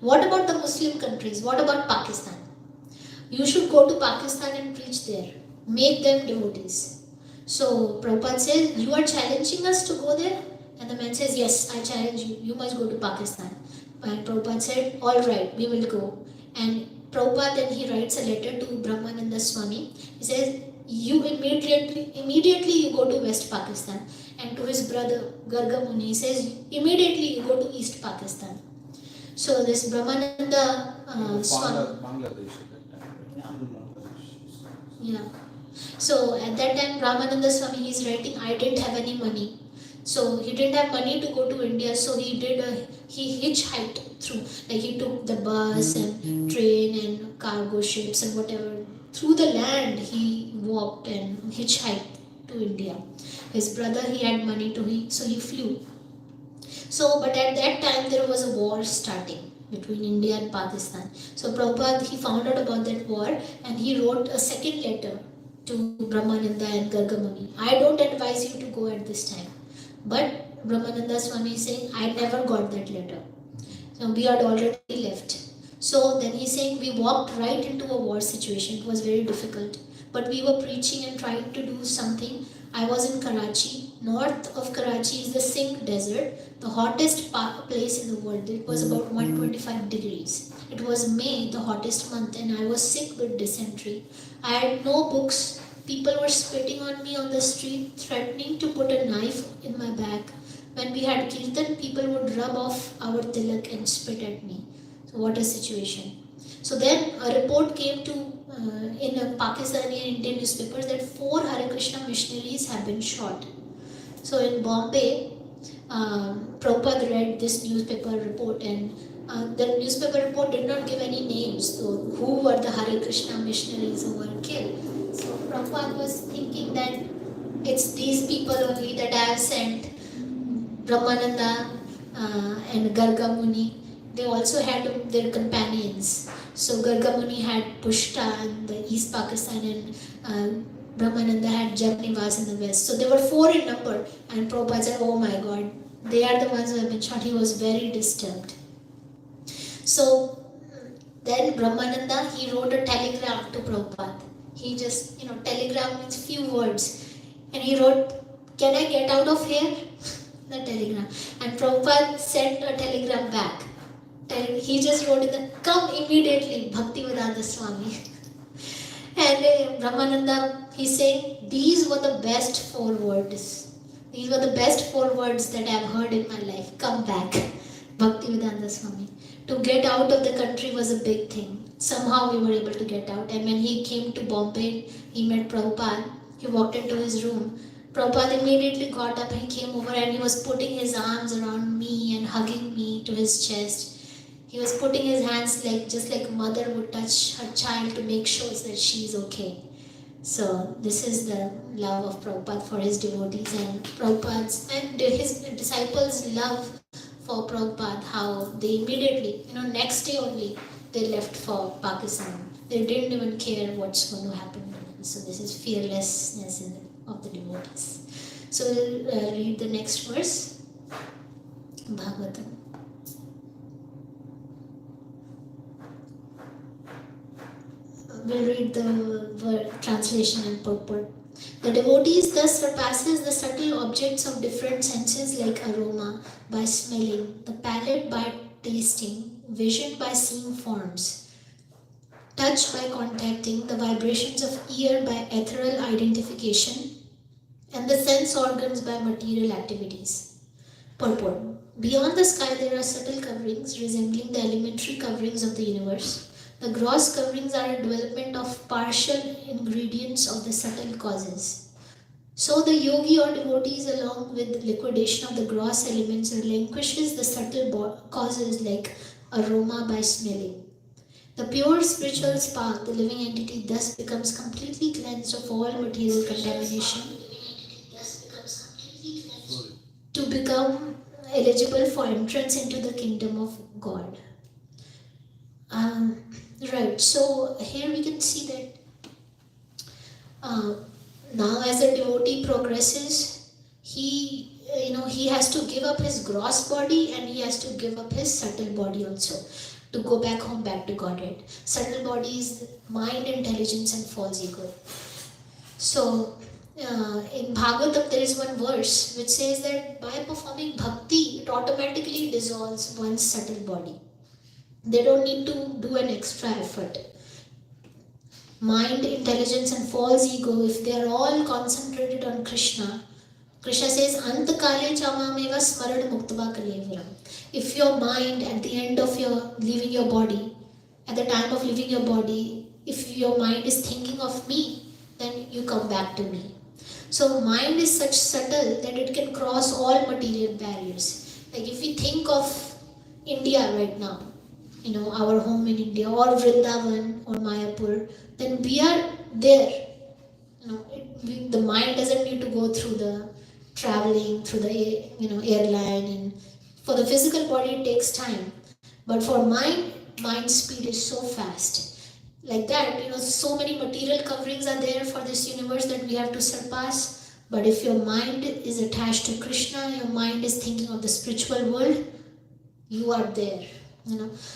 what about the Muslim countries? What about Pakistan? You should go to Pakistan and preach there. Make them devotees." So Prabhupada says, "You are challenging us to go there?" And the man says, "Yes, I challenge you. You must go to Pakistan." And Prabhupada said, "All right, we will go." And Prabhupada then he writes a letter to Brahmananda Swami. He says, "You immediately you go to West Pakistan." And to his brother Garga Muni, he says, "Immediately you go to East Pakistan." So this Brahmananda Swami.
Bangladesh at that time.
Yeah. So at that time, Brahmananda Swami is writing, "I didn't have any money." So he didn't have money to go to India. So he hitchhiked through. Like he took the bus and train and cargo ships and whatever. Through the land, he walked and hitchhiked to India. His brother, he had money so he flew. So, but at that time, there was a war starting between India and Pakistan. So Prabhupada, he found out about that war and he wrote a second letter to Brahmananda and Gargamuni. "I don't advise you to go at this time." But Brahmananda Swami is saying, "I never got that letter. So we had already left." So then he's saying, "We walked right into a war situation. It was very difficult. But we were preaching and trying to do something. I was in Karachi. North of Karachi is the Singh Desert, the hottest place in the world. It was about 125 degrees. It was May, the hottest month, and I was sick with dysentery. I had no books. People were spitting on me on the street, threatening to put a knife in my back. When we had kirtan, people would rub off our tilak and spit at me." So what a situation. So then a report came to in a Pakistani and Indian newspapers that 4 Hare Krishna missionaries have been shot. So in Bombay, Prabhupada read this newspaper report, and the newspaper report did not give any names. So who were the Hare Krishna missionaries who were killed? So Prabhupada was thinking that it's these people only that I have sent. Brahmananda and Garga Muni, they also had their companions. So Garga Muni had Pushta in the East Pakistan, and Brahmananda had Jagnivas in the West. So there were 4 in number, and Prabhupada said, "Oh my God, they are the ones who have been shot." He was very disturbed. So then Brahmananda, he wrote a telegram to Prabhupada. He just, telegram means few words. And he wrote, "Can I get out of here?" The telegram. And Prabhupada sent a telegram back. He just wrote in "Come immediately, Bhaktivedanta Swami." And Brahmananda, he's saying, "These were the best 4 words. These were the best 4 words that I have heard in my life. Come back, Bhaktivedanta Swami." To get out of the country was a big thing. Somehow we were able to get out. And when he came to Bombay, he met Prabhupada. He walked into his room. Prabhupada immediately got up and came over, and he was putting his arms around me and hugging me to his chest. He was putting his hands just like a mother would touch her child to make sure that she is okay. So this is the love of Prabhupada for his devotees, and Prabhupada's and his disciples' love for Prabhupada, how they immediately, next day only, they left for Pakistan. They didn't even care what's going to happen to them. So this is fearlessness of the devotees. So we'll read the next verse. Bhagavatam. We'll read the translation and purport. The devotees thus surpasses the subtle objects of different senses like aroma by smelling, the palate by tasting, vision by seeing forms, touch by contacting, the vibrations of ear by ethereal identification, and the sense organs by material activities. Purport. Beyond the sky, there are subtle coverings resembling the elementary coverings of the universe. The gross coverings are a development of partial ingredients of the subtle causes. So the yogi or devotees, along with liquidation of the gross elements, relinquishes the subtle causes like aroma by smelling. The pure spiritual spark, the living entity, thus becomes completely cleansed of all material contamination to become eligible for entrance into the kingdom of God. Um, right, so here we can see that uh, now as the devotee progresses, he has to give up his gross body and he has to give up his subtle body also to go back home, back to Godhead. Subtle body is mind, intelligence, and false ego. So, in Bhagavatam, there is one verse which says that by performing bhakti, it automatically dissolves one's subtle body. They don't need to do an extra effort. Mind, intelligence, and false ego, if they are all concentrated on Krishna, Krishna says, Antakale chamameva smarad muktava kalevaram. If your mind at the end of your leaving your body, at the time of leaving your body, if your mind is thinking of me, then you come back to me. So mind is such subtle that it can cross all material barriers. Like if we think of India right now, our home in India, or Vrindavan or Mayapur, then we are there. The mind doesn't need to go through the traveling through the airline, and for the physical body it takes time, but for mind speed is so fast. Like that, so many material coverings are there for this universe that we have to surpass. But if your mind is attached to Krishna, your mind is thinking of the spiritual world, you are there.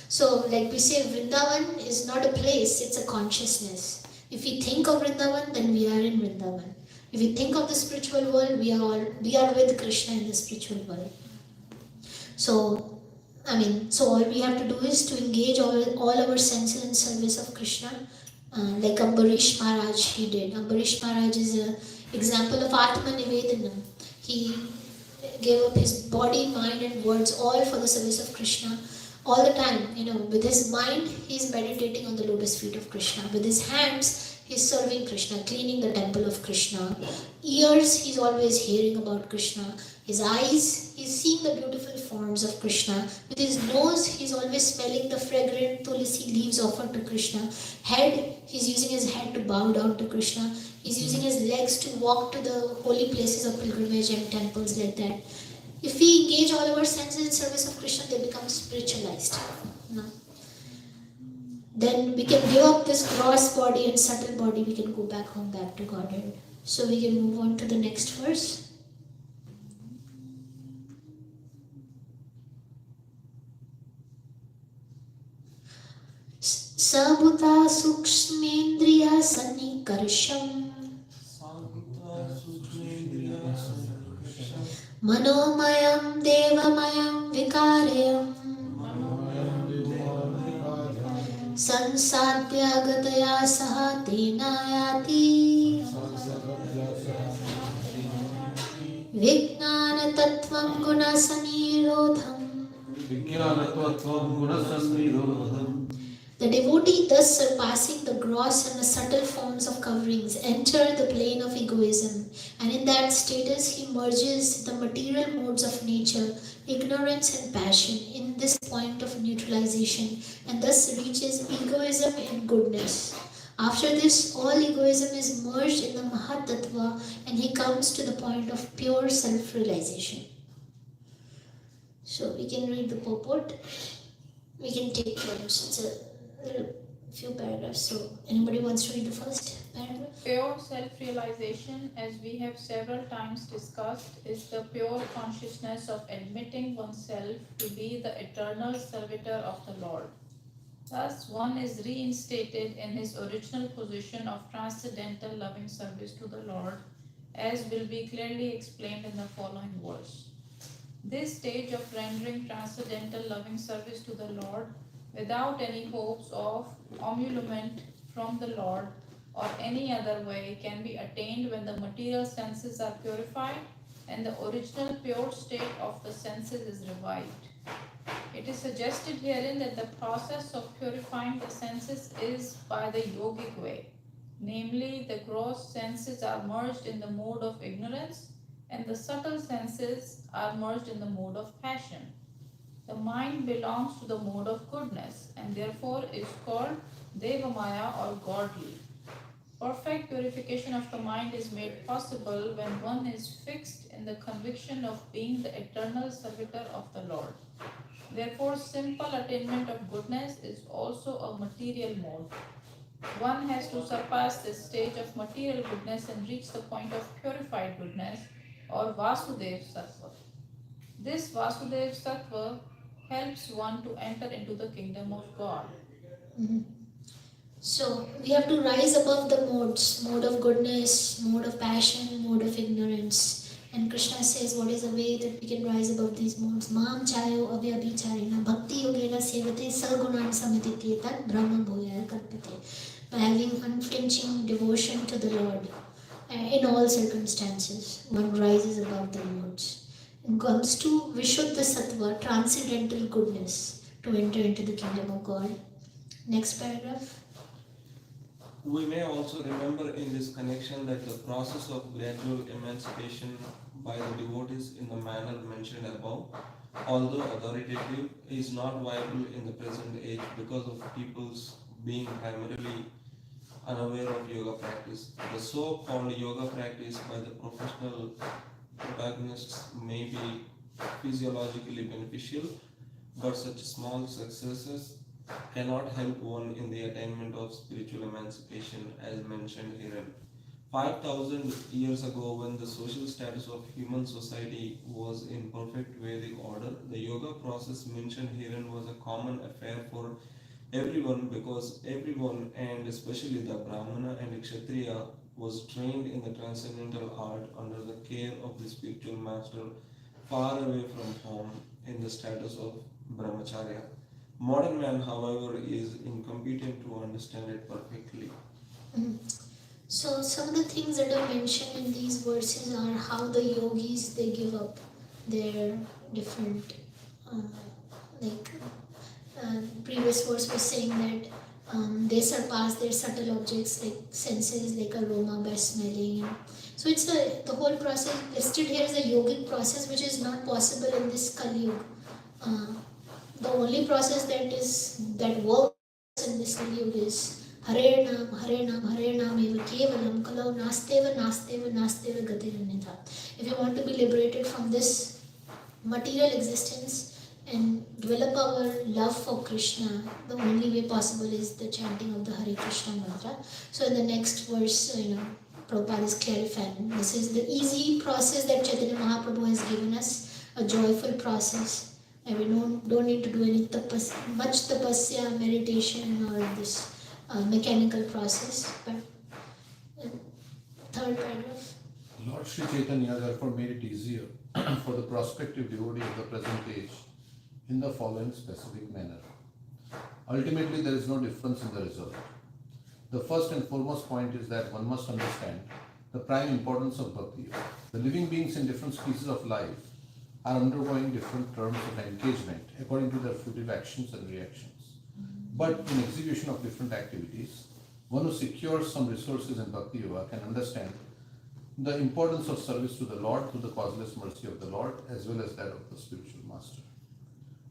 So like we say, Vrindavan is not a place, it's a consciousness. If we think of Vrindavan, then we are in Vrindavan. If we think of the spiritual world, we are with Krishna in the spiritual world. So all we have to do is to engage all our senses in service of Krishna, like Ambarish Maharaj he did. Ambarish Maharaj is an example of Atma Nivedana. He gave up his body, mind, and words all for the service of Krishna. All the time, with his mind, he's meditating on the lotus feet of Krishna. With his hands, he's serving Krishna, cleaning the temple of Krishna. Ears, he's always hearing about Krishna. His eyes, he's seeing the beautiful forms of Krishna. With his nose, he's always smelling the fragrant tulsi leaves offered to Krishna. Head, he's using his head to bow down to Krishna. He's using his legs to walk to the holy places of pilgrimage and temples like that. If we engage all our senses in service of Krishna, they become spiritualized. Then we can give up this gross body and subtle body, we can go back home, back to Godhead. So we can move on to the next verse. Sabhuta sukshmendriya sanikarsham Manomayam devamayam vikarayam Sansadhya gataya saha tenayati Vijnana tattvam guna sanirodham. The devotee, thus surpassing the gross and the subtle forms of coverings, enter the plane of egoism, and in that status he merges the material modes of nature, ignorance and passion, in this point of neutralization, and thus reaches egoism in goodness. After this, all egoism is merged in the Mahat Tattva, and he comes to the point of pure self-realization. So we can read the purport. We can take turns. It's a few paragraphs. So anybody wants to read the first paragraph?
Pure self-realization, as we have several times discussed, is the pure consciousness of admitting oneself to be the eternal servitor of the Lord. Thus, one is reinstated in his original position of transcendental loving service to the Lord, as will be clearly explained in the following verse. This stage of rendering transcendental loving service to the Lord without any hopes of emolument from the Lord or any other way can be attained when the material senses are purified and the original pure state of the senses is revived. It is suggested herein that the process of purifying the senses is by the yogic way, namely, the gross senses are merged in the mode of ignorance and the subtle senses are merged in the mode of passion. The mind belongs to the mode of goodness and therefore is called Devamaya or godly. Perfect purification of the mind is made possible when one is fixed in the conviction of being the eternal servitor of the Lord. Therefore, simple attainment of goodness is also a material mode. One has to surpass this stage of material goodness and reach the point of purified goodness or Vasudev Sattva. This Vasudev Sattva helps one to enter into the kingdom of God.
Mhm. So we have to rise above the modes, mode of goodness, mode of passion, mode of ignorance. And Krishna says, what is the way that we can rise above these modes? Mam chayo avyabhicharena bhakti yogena sevate sargunan samitite tat brahma bhoya kalpite. By having unflinching devotion to the Lord in all circumstances, one rises above the modes and comes to Vishuddha Sattva, transcendental goodness, to enter into the kingdom of God. Next paragraph.
We may also remember in this connection that the process of gradual emancipation by the devotees in the manner mentioned above, although authoritative, is not viable in the present age because of people's being primarily unaware of yoga practice. The so-called yoga practice by the professional protagonists may be physiologically beneficial, but such small successes cannot help one in the attainment of spiritual emancipation as mentioned herein. 5,000 years ago, when the social status of human society was in perfect Vedic order, the yoga process mentioned herein was a common affair for everyone because everyone, and especially the Brahmana and Kshatriya, was trained in the transcendental art under the care of the spiritual master far away from home in the status of brahmacharya. Modern man, however, is incompetent to understand it perfectly.
Mm. So some of the things that are mentioned in these verses are how the yogis they give up their different uh, like previous verse was saying that they surpass their subtle objects like senses like aroma by smelling. So it's the whole process listed here is a yogic process which is not possible in this Kali Yuga. Uh, the only process that works in this Kali Yuga is Hare Nam, Hare Nam, Hare Nam eva kevalam kalau nasteva gatirannitha. If you want to be liberated from this material existence and develop our love for Krishna, the only way possible is the chanting of the Hare Krishna mantra. So in the next verse, Prabhupada is clarifying. This is the easy process that Chaitanya Mahaprabhu has given us, a joyful process. And we don't need to do any much tapasya, meditation, or this mechanical process. But third paragraph.
Lord Sri Chaitanya therefore made it easier for the prospective devotee of the present age in the following specific manner. Ultimately, there is no difference in the result. The first and foremost point is that one must understand the prime importance of bhakti. The living beings in different species of life are undergoing different terms of engagement according to their fruitive actions and reactions. But in execution of different activities, one who secures some resources in bhakti yoga can understand the importance of service to the Lord through the causeless mercy of the Lord as well as that of the spiritual master.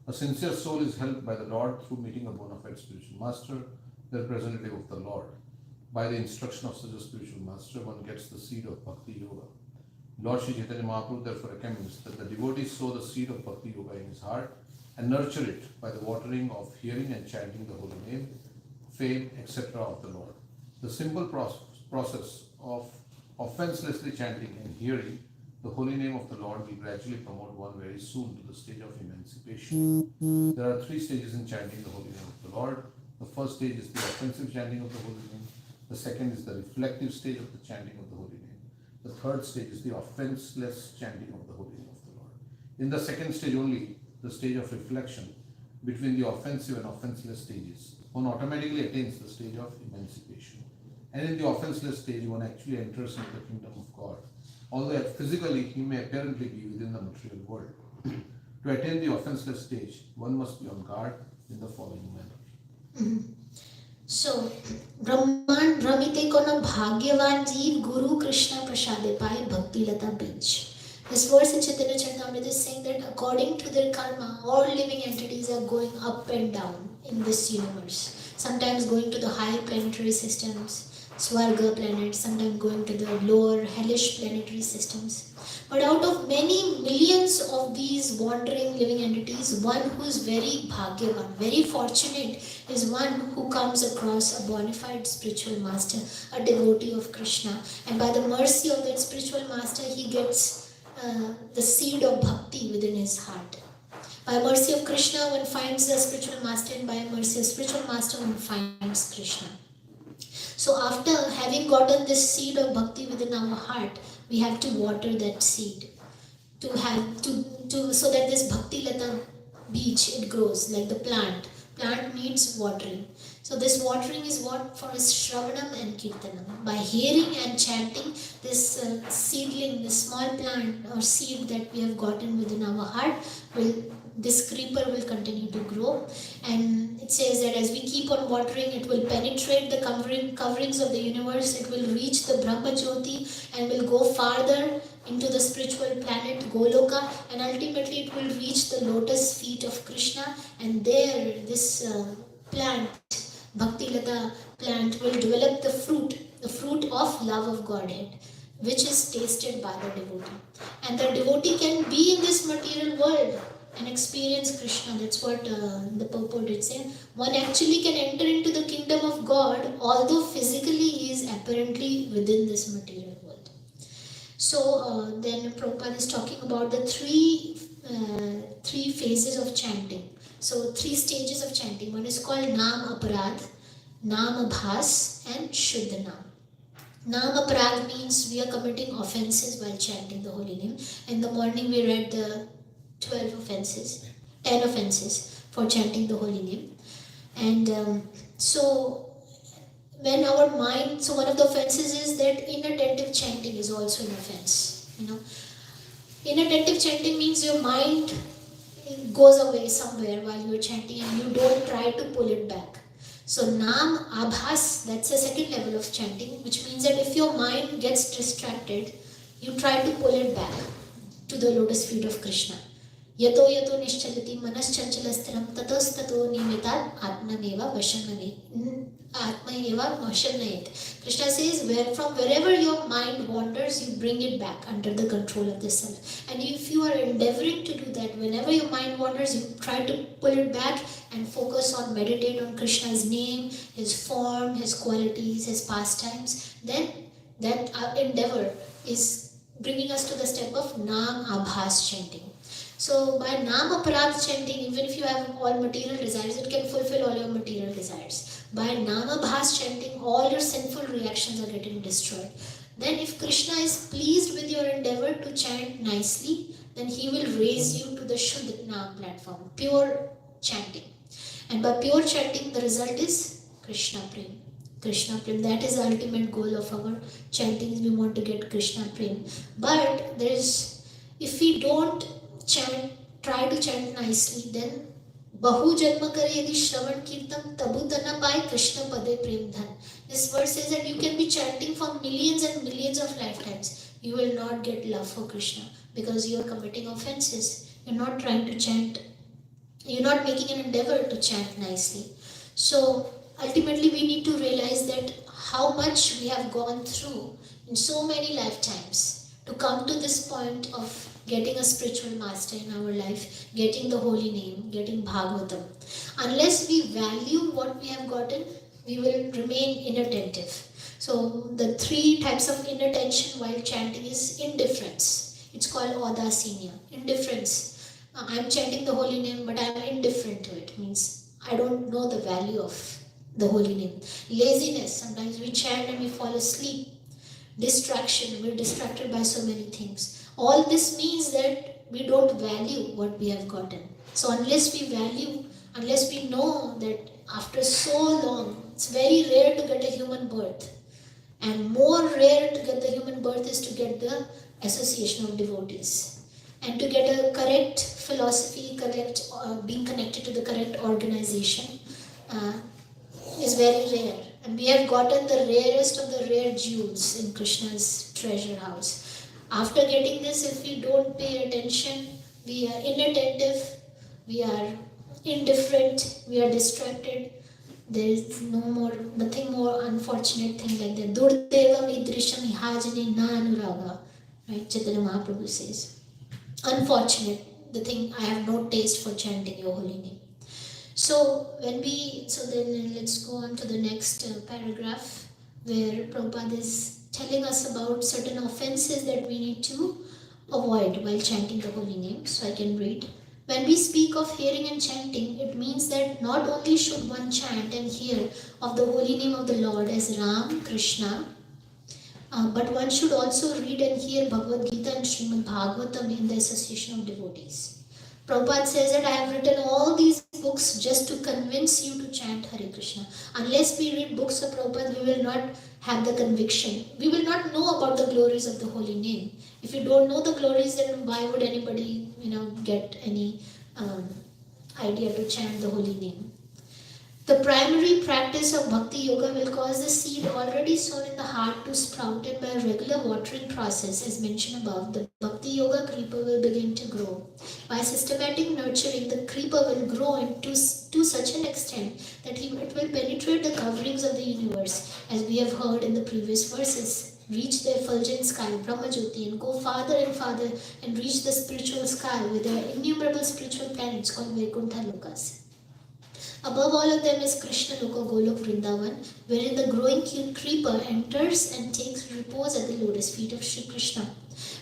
A sincere soul is helped by the Lord through meeting a bona fide spiritual master, the representative of the Lord. By the instruction of such a spiritual master, one gets the seed of bhakti yoga. Lord Sri Chaitanya Mahaprabhu therefore recommends that the devotee sow the seed of bhakti yoga in his heart and nurture it by the watering of hearing and chanting the holy name, fame, etc. of the Lord. The simple process of offenselessly chanting and hearing the holy name of the Lord will gradually promote one very soon to the stage of emancipation. There are three stages in chanting the holy name of the Lord. The first stage is the offensive chanting of the holy name. The second is the reflective stage of the chanting of the holy name. The third stage is the offenseless chanting of the holy name of the Lord. In the second stage only, the stage of reflection between the offensive and offenseless stages, one automatically attains the stage of emancipation. And in the offenseless stage, one actually enters into the kingdom of God. Although physically he may apparently be within the material world. To attain the offenseless stage, one must be on guard in the following manner.
So, Brahman Brahmite kono bhagyavan jeev Guru Krishna prasade paye bhakti lata beach. This verse in Chaitanya Charitamrita is saying that according to their karma, all living entities are going up and down in this universe. Sometimes going to the higher planetary systems, Swarga planets, sometimes going to the lower hellish planetary systems. But out of many millions of these wandering living entities, one who is very bhagyavan, very fortunate, is one who comes across a bona fide spiritual master, a devotee of Krishna. And by the mercy of that spiritual master, he gets the seed of bhakti within his heart. By mercy of Krishna, one finds the spiritual master, and by mercy of spiritual master, one finds Krishna. So after having gotten this seed of bhakti within our heart, we have to water that seed so that this bhakti lata beach, it grows like the plant. Plant needs watering. So this watering is what for us Sravanam and Kirtanam. By hearing and chanting, this seedling, this small plant or seed that we have gotten within our heart, this creeper will continue to grow. And it says that as we keep on watering, it will penetrate the coverings of the universe. It will reach the Brahma Jyoti and will go farther into the spiritual planet Goloka, and ultimately it will reach the lotus feet of Krishna, and there this plant, Bhakti Lata plant, will develop the fruit of love of Godhead, which is tasted by the devotee. And the devotee can be in this material world and experience Krishna. That's what the purport did say. One actually can enter into the kingdom of God, although physically he is apparently within this material world. So then Prabhupada is talking about the three phases of chanting. So 3 stages of chanting. One is called Nam Aparad, Nam Abhas, and Shuddha Nam. Nam Aparad means we are committing offenses while chanting the holy name. In the morning we read the 10 offenses for chanting the holy name. And so when our mind, so one of the offenses is that inattentive chanting is also an offense. Inattentive chanting means your mind goes away somewhere while you're chanting and you don't try to pull it back. So Nam Abhas, that's the second level of chanting, which means that if your mind gets distracted, you try to pull it back to the lotus feet of Krishna. Yato yato nischalati manaschanchalastheram tatostato nimitat atmaneva vashanayet. Krishna says, from wherever your mind wanders, you bring it back under the control of the self. And if you are endeavoring to do that, whenever your mind wanders, you try to pull it back and focus on, meditate on Krishna's name, his form, his qualities, his pastimes, then that endeavor is bringing us to the step of Nam Abhas chanting. So by Nam Aparad chanting, even if you have all material desires, it can fulfill all your material desires. By Nam Abhas chanting, all your sinful reactions are getting destroyed. Then if Krishna is pleased with your endeavor to chant nicely, then he will raise you to the Shuddha Nam platform, pure chanting. And by pure chanting, the result is Krishna Prem. Krishna Prem, that is the ultimate goal of our chanting. We want to get Krishna Prem. But if we don't try to chant nicely, then Bahu Janma Kare Yadi Shravan Kirtan Tabu Tana Pai Krishna Pade Prem Dhan. This verse says that you can be chanting for millions and millions of lifetimes. You will not get love for Krishna because you are committing offenses. You're not trying to chant. You're not making an endeavor to chant nicely. So ultimately we need to realize that how much we have gone through in so many lifetimes to come to this point of getting a spiritual master in our life, getting the holy name, getting Bhagavatam. Unless we value what we have gotten, we will remain inattentive. So the 3 types of inattention while chanting is indifference. It's called Audasinya, indifference. I'm chanting the holy name, but I'm indifferent to it. Means I don't know the value of the holy name. Laziness, sometimes we chant and we fall asleep. distraction. We're distracted by so many things. All this means that we don't value what we have gotten. So unless we value, unless we know that after so long, it's very rare to get a human birth. And more rare to get the human birth is to get the association of devotees. And to get a correct philosophy, correct being connected to the correct organization uh, is very rare. And we have gotten the rarest of the rare jewels in Krishna's treasure house. After getting this, if we don't pay attention, we are inattentive, we are indifferent, we are distracted. There is nothing more unfortunate thing like that. Durdevam idrisham ihajane na anuraga. Right? Chaitanya Mahaprabhu says. Unfortunate, the thing, I have no taste for chanting your holy name. So then let's go on to the next paragraph where Prabhupada is telling us about certain offenses that we need to avoid while chanting the holy name. So I can read. When we speak of hearing and chanting, it means that not only should one chant and hear of the holy name of the Lord as Ram, Krishna, but one should also read and hear Bhagavad Gita and Srimad Bhagavatam in the association of devotees. Prabhupada says that I have written all these books just to convince you to chant Hare Krishna. Unless we read books of Prabhupada, we will not have the conviction. We will not know about the glories of the holy name. If you don't know the glories, then why would anybody, get any idea to chant the holy name? The primary practice of Bhakti Yoga will cause the seed already sown in the heart to sprout, and by a regular watering process, as mentioned above, the Bhakti Yoga creeper will begin to grow. By systematic nurturing, the creeper will grow to such an extent that it will penetrate the coverings of the universe, as we have heard in the previous verses. Reach the effulgent sky, Brahmajyoti, and go farther and farther and reach the spiritual sky with their innumerable spiritual planets called Vaikuntha Lokas. Above all of them is Krishna Loka Golok Vrindavan, wherein the growing creeper enters and takes repose at the lotus feet of Sri Krishna.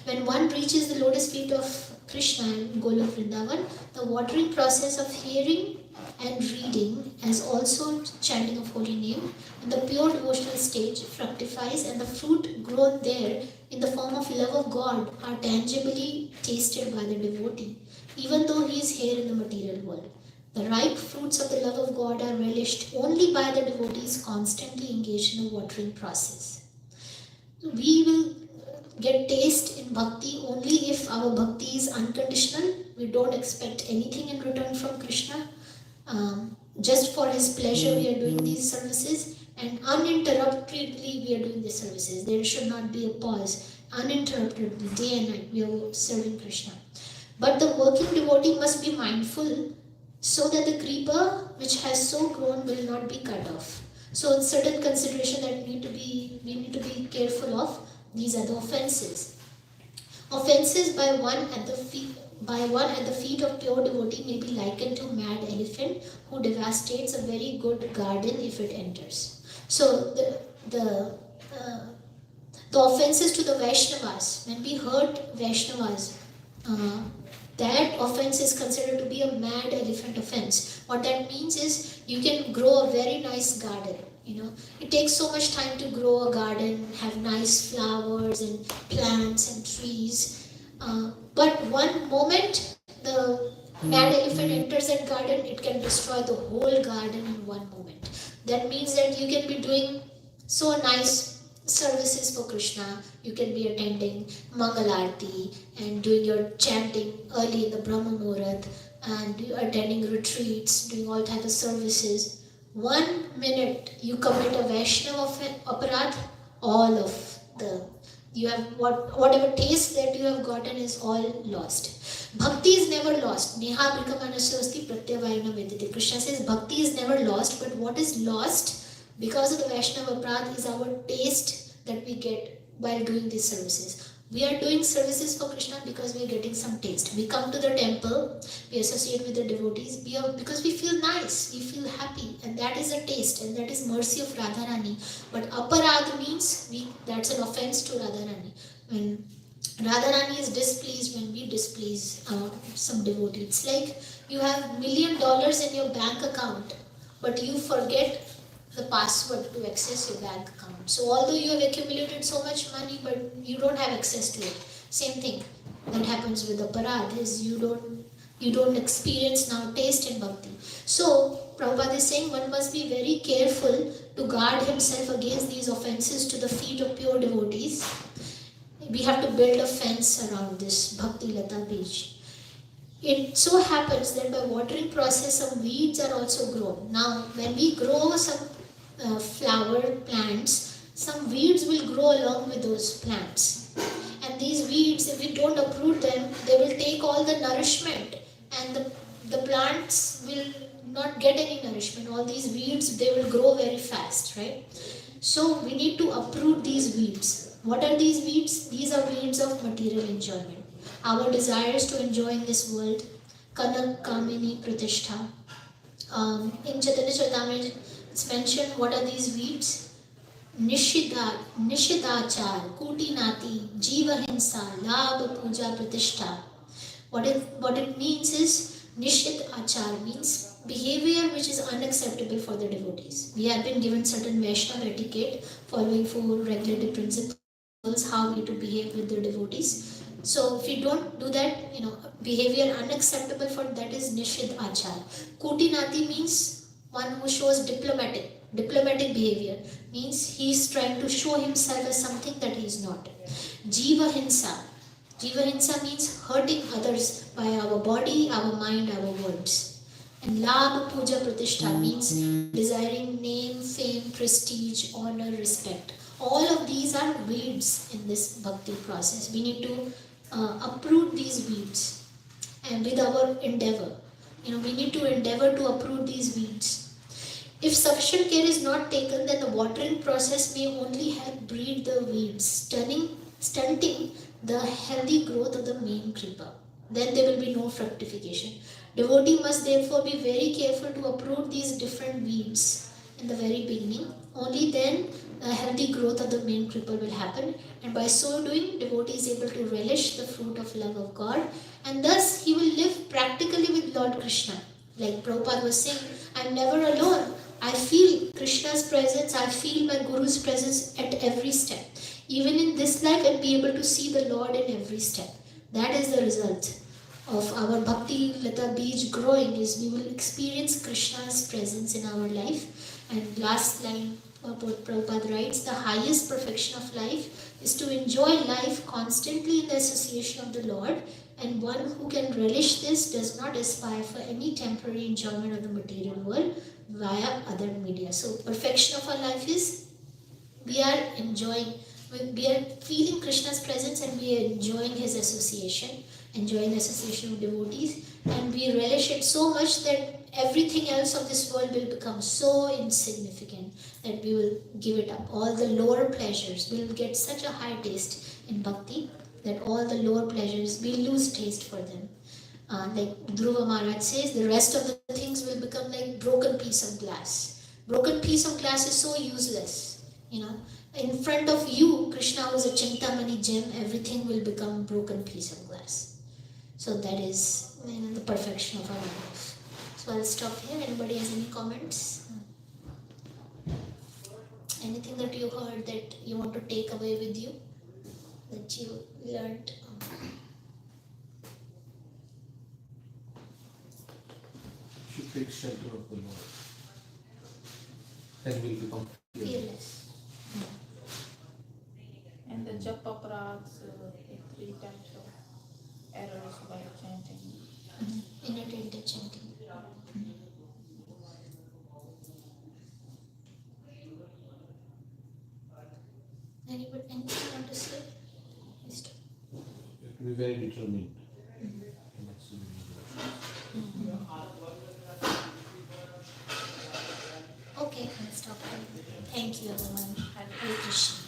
When one reaches the lotus feet of Krishna in Golok Vrindavan, the watering process of hearing and reading, as also chanting of holy name, in the pure devotional stage fructifies, and the fruit grown there in the form of love of God are tangibly tasted by the devotee, even though he is here in the material world. The ripe fruits of the love of God are relished only by the devotees constantly engaged in the watering process. We will get taste in bhakti only if our bhakti is unconditional. We don't expect anything in return from Krishna. Just for his pleasure we are doing these services, and uninterruptedly we are doing these services. There should not be a pause. Uninterruptedly, day and night, we are serving Krishna. But the working devotee must be mindful so that the creeper which has so grown will not be cut off. So certain consideration that we need to be careful of. These are the offenses. Offenses by one at the feet of pure devotee may be likened to a mad elephant who devastates a very good garden if it enters. So the offenses to the Vaishnavas, when we hurt Vaishnavas, that offense is considered to be a mad elephant offense. What that means is you can grow a very nice garden. It takes so much time to grow a garden, have nice flowers and plants and trees. But one moment the mad elephant enters that garden, it can destroy the whole garden in one moment. That means that you can be doing so nice services for Krishna. You can be attending Mangal Aarti and doing your chanting early in the Brahma Muhurat, and attending retreats, doing all types of services. 1 minute you commit a Vaishnava aparadh, all of you have whatever taste that you have gotten is all lost. Bhakti is never lost. Neha brikamanasya pratyavayana vedite. Krishna says bhakti is never lost, but what is lost because of the Vaishnava aparadh is our taste that we get while doing these services. We are doing services for Krishna because we are getting some taste. We come to the temple, we associate with the devotees because we feel nice, we feel happy, and that is a taste, and that is mercy of Radharani. But aparadh means that's an offense to Radharani. When Radharani is displeased, when we displease some devotee, it's like you have $1 million in your bank account, but you forget the password to access your bank account. So although you have accumulated so much money, but you don't have access to it. Same thing that happens with aparad is you don't experience now taste in bhakti. So Prabhupada is saying one must be very careful to guard himself against these offenses to the feet of pure devotees. We have to build a fence around this Bhakti Lata beach. It so happens that by watering process some weeds are also grown. Now when we grow some flower plants, some weeds will grow along with those plants. And these weeds, if we don't uproot them, they will take all the nourishment and the plants will not get any nourishment. All these weeds, they will grow very fast, right? So we need to uproot these weeds. What are these weeds? These are weeds of material enjoyment. Our desires to enjoy in this world, Kanak Kamini Pratishtha. In Chaitanya Charitamrita, it's mentioned what are these weeds? Nishidachar, Kutinati, Jiva Hinsa, Labha Puja Pratishtha. What it means is Nishid Achar means behavior which is unacceptable for the devotees. We have been given certain Vaishnava etiquette following four regulative principles how we to behave with the devotees. So if you don't do that, behavior unacceptable for that is Nishid Achar. Kutinati means one who shows diplomatic behavior, means he is trying to show himself as something that he is not. Jiva Hinsa. Jiva Hinsa means hurting others by our body, our mind, our words. And Labha Puja Pratishtha means desiring name, fame, prestige, honor, respect. All of these are weeds in this bhakti process. We need to uproot these weeds, and with our endeavor. We need to endeavor to uproot these weeds. If sufficient care is not taken, then the watering process may only help breed the weeds, stunting the healthy growth of the main creeper. Then there will be no fructification. Devotee must therefore be very careful to uproot these different weeds in the very beginning. Only then a healthy growth of the main creeper will happen, and by so doing, devotee is able to relish the fruit of love of God, and thus he will live practically with Lord Krishna. Like Prabhupada was saying, I am never alone. I feel Krishna's presence, I feel my Guru's presence at every step. Even in this life, I'll be able to see the Lord in every step. That is the result of our Bhakti Lata Beej growing, is we will experience Krishna's presence in our life. And last line, Prabhupada writes, the highest perfection of life is to enjoy life constantly in the association of the Lord, and one who can relish this does not aspire for any temporary enjoyment of the material world via other media. So perfection of our life is we are feeling Krishna's presence, and we are enjoying his association, enjoying the association of devotees, and we relish it so much that everything else of this world will become so insignificant that we will give it up. All the lower pleasures, we will get such a high taste in bhakti that all the lower pleasures, we lose taste for them. Like Dhruva Maharaj says, the rest of the things will become like broken piece of glass. Broken piece of glass is so useless. In front of you, Krishna was a Chintamani gem, everything will become broken piece of glass. So that is the perfection of our life. So I'll stop here. Anybody has any comments? Anything that you heard that you want to take away with you, that you learned?
Should take shelter of the Lord. Then we'll become
Fearless.
And the japa prags, 3 types of errors by chanting.
Inattentive chanting. Anybody, anything you want to say? Yes.
You have to be very determined. And that's the meaning.
Okay, I'll stop here. Thank you everyone. Hare Krishna.